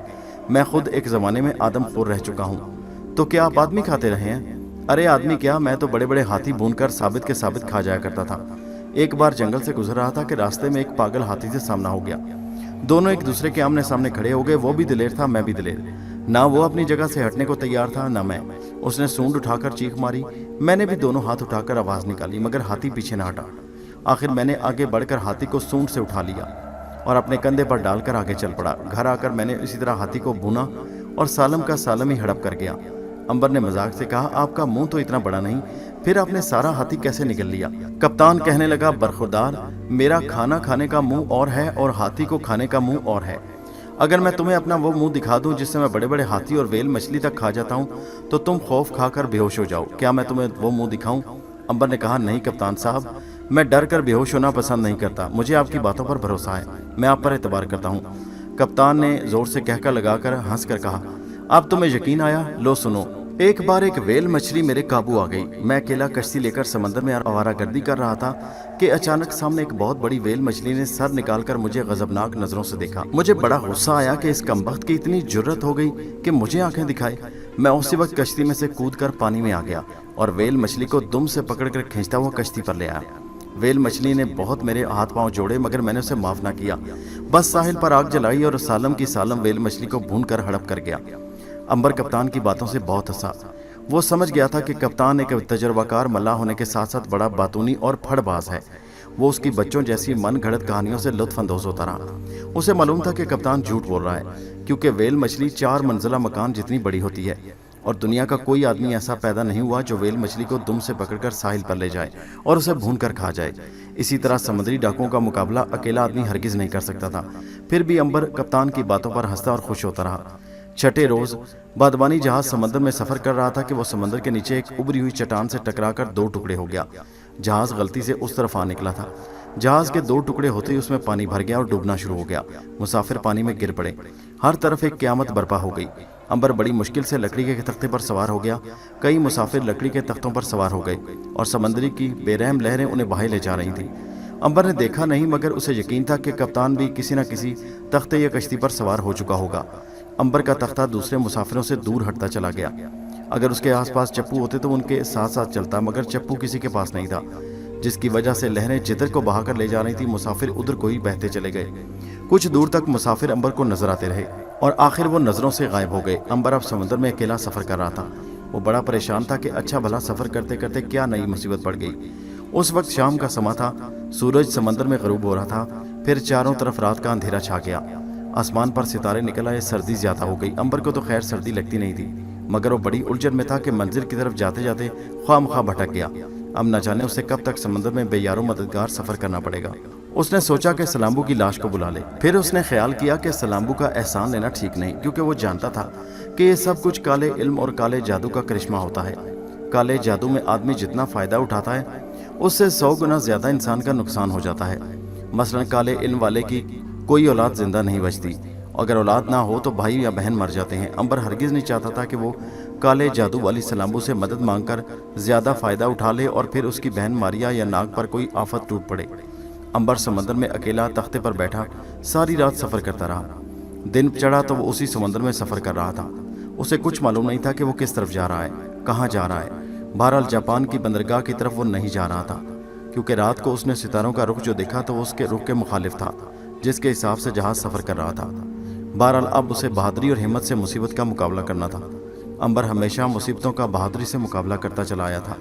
मैं खुद एक ज़माने में आदमखोर रह चुका हूँ। तो क्या आप आदमी खाते रहे हैं? अरे आदमी क्या, मैं तो बड़े बड़े हाथी भूनकर साबित के साबित खा जाया करता था। एक बार जंगल से गुजर रहा था कि रास्ते में एक पागल हाथी से सामना हो गया। दोनों एक दूसरे के आमने सामने खड़े हो गए। वो भी दिलेर था, मैं भी दिलेर। ना वो अपनी जगह से हटने को तैयार था, ना मैं। उसने सूंड उठाकर चीख मारी, मैंने भी दोनों हाथ उठाकर आवाज़ निकाली, मगर हाथी पीछे ना हटा। आखिर मैंने आगे बढ़कर हाथी को सूंड से उठा लिया और अपने कंधे पर डालकर आगे चल पड़ा। घर आकर मैंने इसी तरह हाथी को भूना और सालम का सालम ही हड़प कर गया। अंबर ने मजाक से कहा, आपका मुंह तो इतना बड़ा नहीं, फिर आपने सारा हाथी कैसे निगल लिया? कप्तान कहने लगा, बरखुरदार, मेरा खाना खाने का मुंह और है और हाथी को खाने का मुंह और है। अगर मैं तुम्हें अपना वो मुंह दिखा दूं जिससे मैं बड़े बड़े हाथी और वेल मछली तक खा जाता हूं, तो तुम खौफ खाकर बेहोश हो जाओ। क्या मैं तुम्हें वो मुंह दिखाऊं? अंबर ने कहा, नहीं कप्तान साहब, मैं डर कर बेहोश होना पसंद नहीं करता। मुझे आपकी बातों पर भरोसा है, मैं आप पर एतबार करता हूँ। कप्तान ने जोर से कहकर लगाकर हंसकर कहा, अब तुम्हें यकीन आया? लो सुनो। एक बार एक वेल मछली मेरे काबू आ गई। मैं अकेला कश्ती लेकर समंदर में आवारागर्दी कर रहा था कि अचानक सामने एक बहुत बड़ी वेल मछली ने सर निकालकर मुझे गजबनाक नजरों से देखा। मुझे बड़ा गुस्सा आया कि इस कमबख्त की इतनी जुर्रत हो गई कि मुझे आंखें दिखाए। मैं उसी वक्त कश्ती में से कूदकर पानी में आ गया और वेल मछली को दुम से पकड़कर खींचता हुआ कश्ती पर ले आया। वेल मछली ने बहुत मेरे हाथ पांव जोड़े, मगर मैंने उसे माफ ना किया। बस साहिल पर आग जलाई और सालम की सालम वेल मछली को भून कर हड़प कर गया। अंबर कप्तान की बातों से बहुत हंसा। वो समझ गया था कि कप्तान एक तजर्बाकार मल्लाह होने के साथ साथ बड़ा बातूनी और फड़बाज है। वो उसकी बच्चों जैसी मन घड़त कहानियों से लुत्फ अंदोज होता रहा। उसे मालूम था कि कप्तान झूठ बोल रहा है, क्योंकि वेल मछली 4 मंजिला मकान जितनी बड़ी होती है और दुनिया का कोई आदमी ऐसा पैदा नहीं हुआ जो वेल मछली को दुम से पकड़कर साहिल पर ले जाए और उसे भून कर खा जाए। इसी तरह समुद्री डाकुओं का मुकाबला अकेला आदमी हरगिज नहीं कर सकता था। फिर भी अंबर कप्तान की बातों पर हंसता और खुश होता रहा। छठे रोज बादबानी जहाज समंदर में सफर कर रहा था कि वो समंदर के नीचे एक उभरी हुई चट्टान से टकराकर 2 टुकड़े हो गया। जहाज गलती से उस तरफ आ निकला था। जहाज के 2 टुकड़े होते ही उसमें पानी भर गया और डूबना शुरू हो गया। मुसाफिर पानी में गिर पड़े। हर तरफ एक क़यामत बर्पा हो गई। अंबर बड़ी मुश्किल से लकड़ी के तख्ते पर सवार हो गया। कई मुसाफिर लकड़ी के तख्तों पर सवार हो गए और समंदरी की बेरहम लहरें उन्हें बहाए ले जा रही थीं। अंबर ने देखा नहीं, मगर उसे यकीन था कि कप्तान भी किसी न किसी तख्ते या कश्ती पर सवार हो चुका होगा। अंबर का तख्ता दूसरे मुसाफिरों से दूर हटता चला गया। अगर उसके आसपास चप्पू होते तो उनके साथ साथ चलता, मगर चप्पू किसी के पास नहीं था, जिसकी वजह से लहरें जिधर को बहाकर ले जा रही थी मुसाफिर उधर को ही बहते चले गए। कुछ दूर तक मुसाफिर अंबर को नजर आते रहे और आखिर वो नजरों से गायब हो गए। अंबर अब समुद्र में अकेला सफर कर रहा था। वो बड़ा परेशान था कि अच्छा भला सफर करते करते क्या नई मुसीबत पड़ गई। उस वक्त शाम का समा था, सूरज समंदर में गरूब हो रहा था। फिर चारों तरफ रात का अंधेरा छा गया। आसमान पर सितारे निकल आए, सर्दी ज्यादा हो गई। अंबर को तो खैर सर्दी लगती नहीं थी, मगर वो बड़ी उलझन में था कि मंजिल की तरफ जाते जाते ख्वामख्वाह भटक गया। अब न जाने उसे कब तक समंदर में बेयारो मददगार सफर करना पड़ेगा। उसने सोचा कि सलाम्बू की लाश को बुला ले। फिर उसने ख्याल किया कि सलाम्बू का एहसान लेना ठीक नहीं, क्योंकि वो जानता था कि ये सब कुछ काले इल्म और काले जादू का करिश्मा होता है। काले जादू में आदमी जितना फायदा उठाता है उससे 100 गुना ज्यादा इंसान का नुकसान हो जाता है। मसलन काले इल्म वाले की कोई औलाद जिंदा नहीं बचती, अगर औलाद ना हो तो भाई या बहन मर जाते हैं। अंबर हरगिज नहीं चाहता था कि वो काले जादू वाली सलाम्बू से मदद मांगकर ज्यादा फायदा उठा ले और फिर उसकी बहन मारिया या नाग पर कोई आफत टूट पड़े। अंबर समंदर में अकेला तख्ते पर बैठा सारी रात सफर करता रहा। दिन चढ़ा तो वो उसी समंदर में सफर कर रहा था। उसे कुछ मालूम नहीं था कि वो किस तरफ जा रहा है, कहाँ जा रहा है। बहरहाल जापान की बंदरगाह की तरफ वो नहीं जा रहा था, क्योंकि रात को उसने सितारों का रुख जो देखा तो वो उसके रुख के मुखालिफ था, जिसके हिसाब से जहाज सफर कर रहा था। बहरहाल अब उसे बहादुरी और हिम्मत से मुसीबत का मुकाबला करना था। अंबर हमेशा मुसीबतों का बहादुरी से मुकाबला करता चला आया था।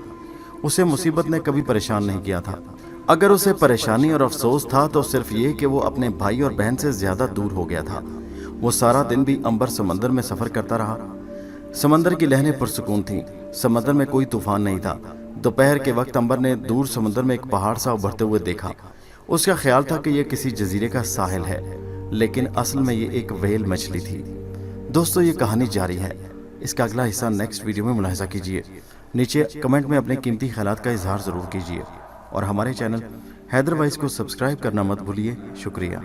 उसे मुसीबत ने कभी परेशान नहीं किया था। अगर उसे परेशानी और अफसोस था तो सिर्फ ये कि वो अपने भाई और बहन से ज्यादा दूर हो गया था। वो सारा दिन भी अंबर समंदर में सफर करता रहा। समंदर की लहरें पुरसुकून थीं। समंदर में कोई तूफान नहीं था। दोपहर के वक्त अंबर ने दूर समंदर में एक पहाड़ सा उभरते हुए देखा। उसका ख्याल था कि यह किसी जजीरे का साहिल है, लेकिन असल में ये एक व्हेल मछली थी। दोस्तों, ये कहानी जारी है। इसका अगला हिस्सा नेक्स्ट वीडियो में मुलाहिजा कीजिए। नीचे कमेंट में अपने कीमती ख्यालात का इजहार ज़रूर कीजिए और हमारे चैनल हैदर वाइज को सब्सक्राइब करना मत भूलिए। शुक्रिया।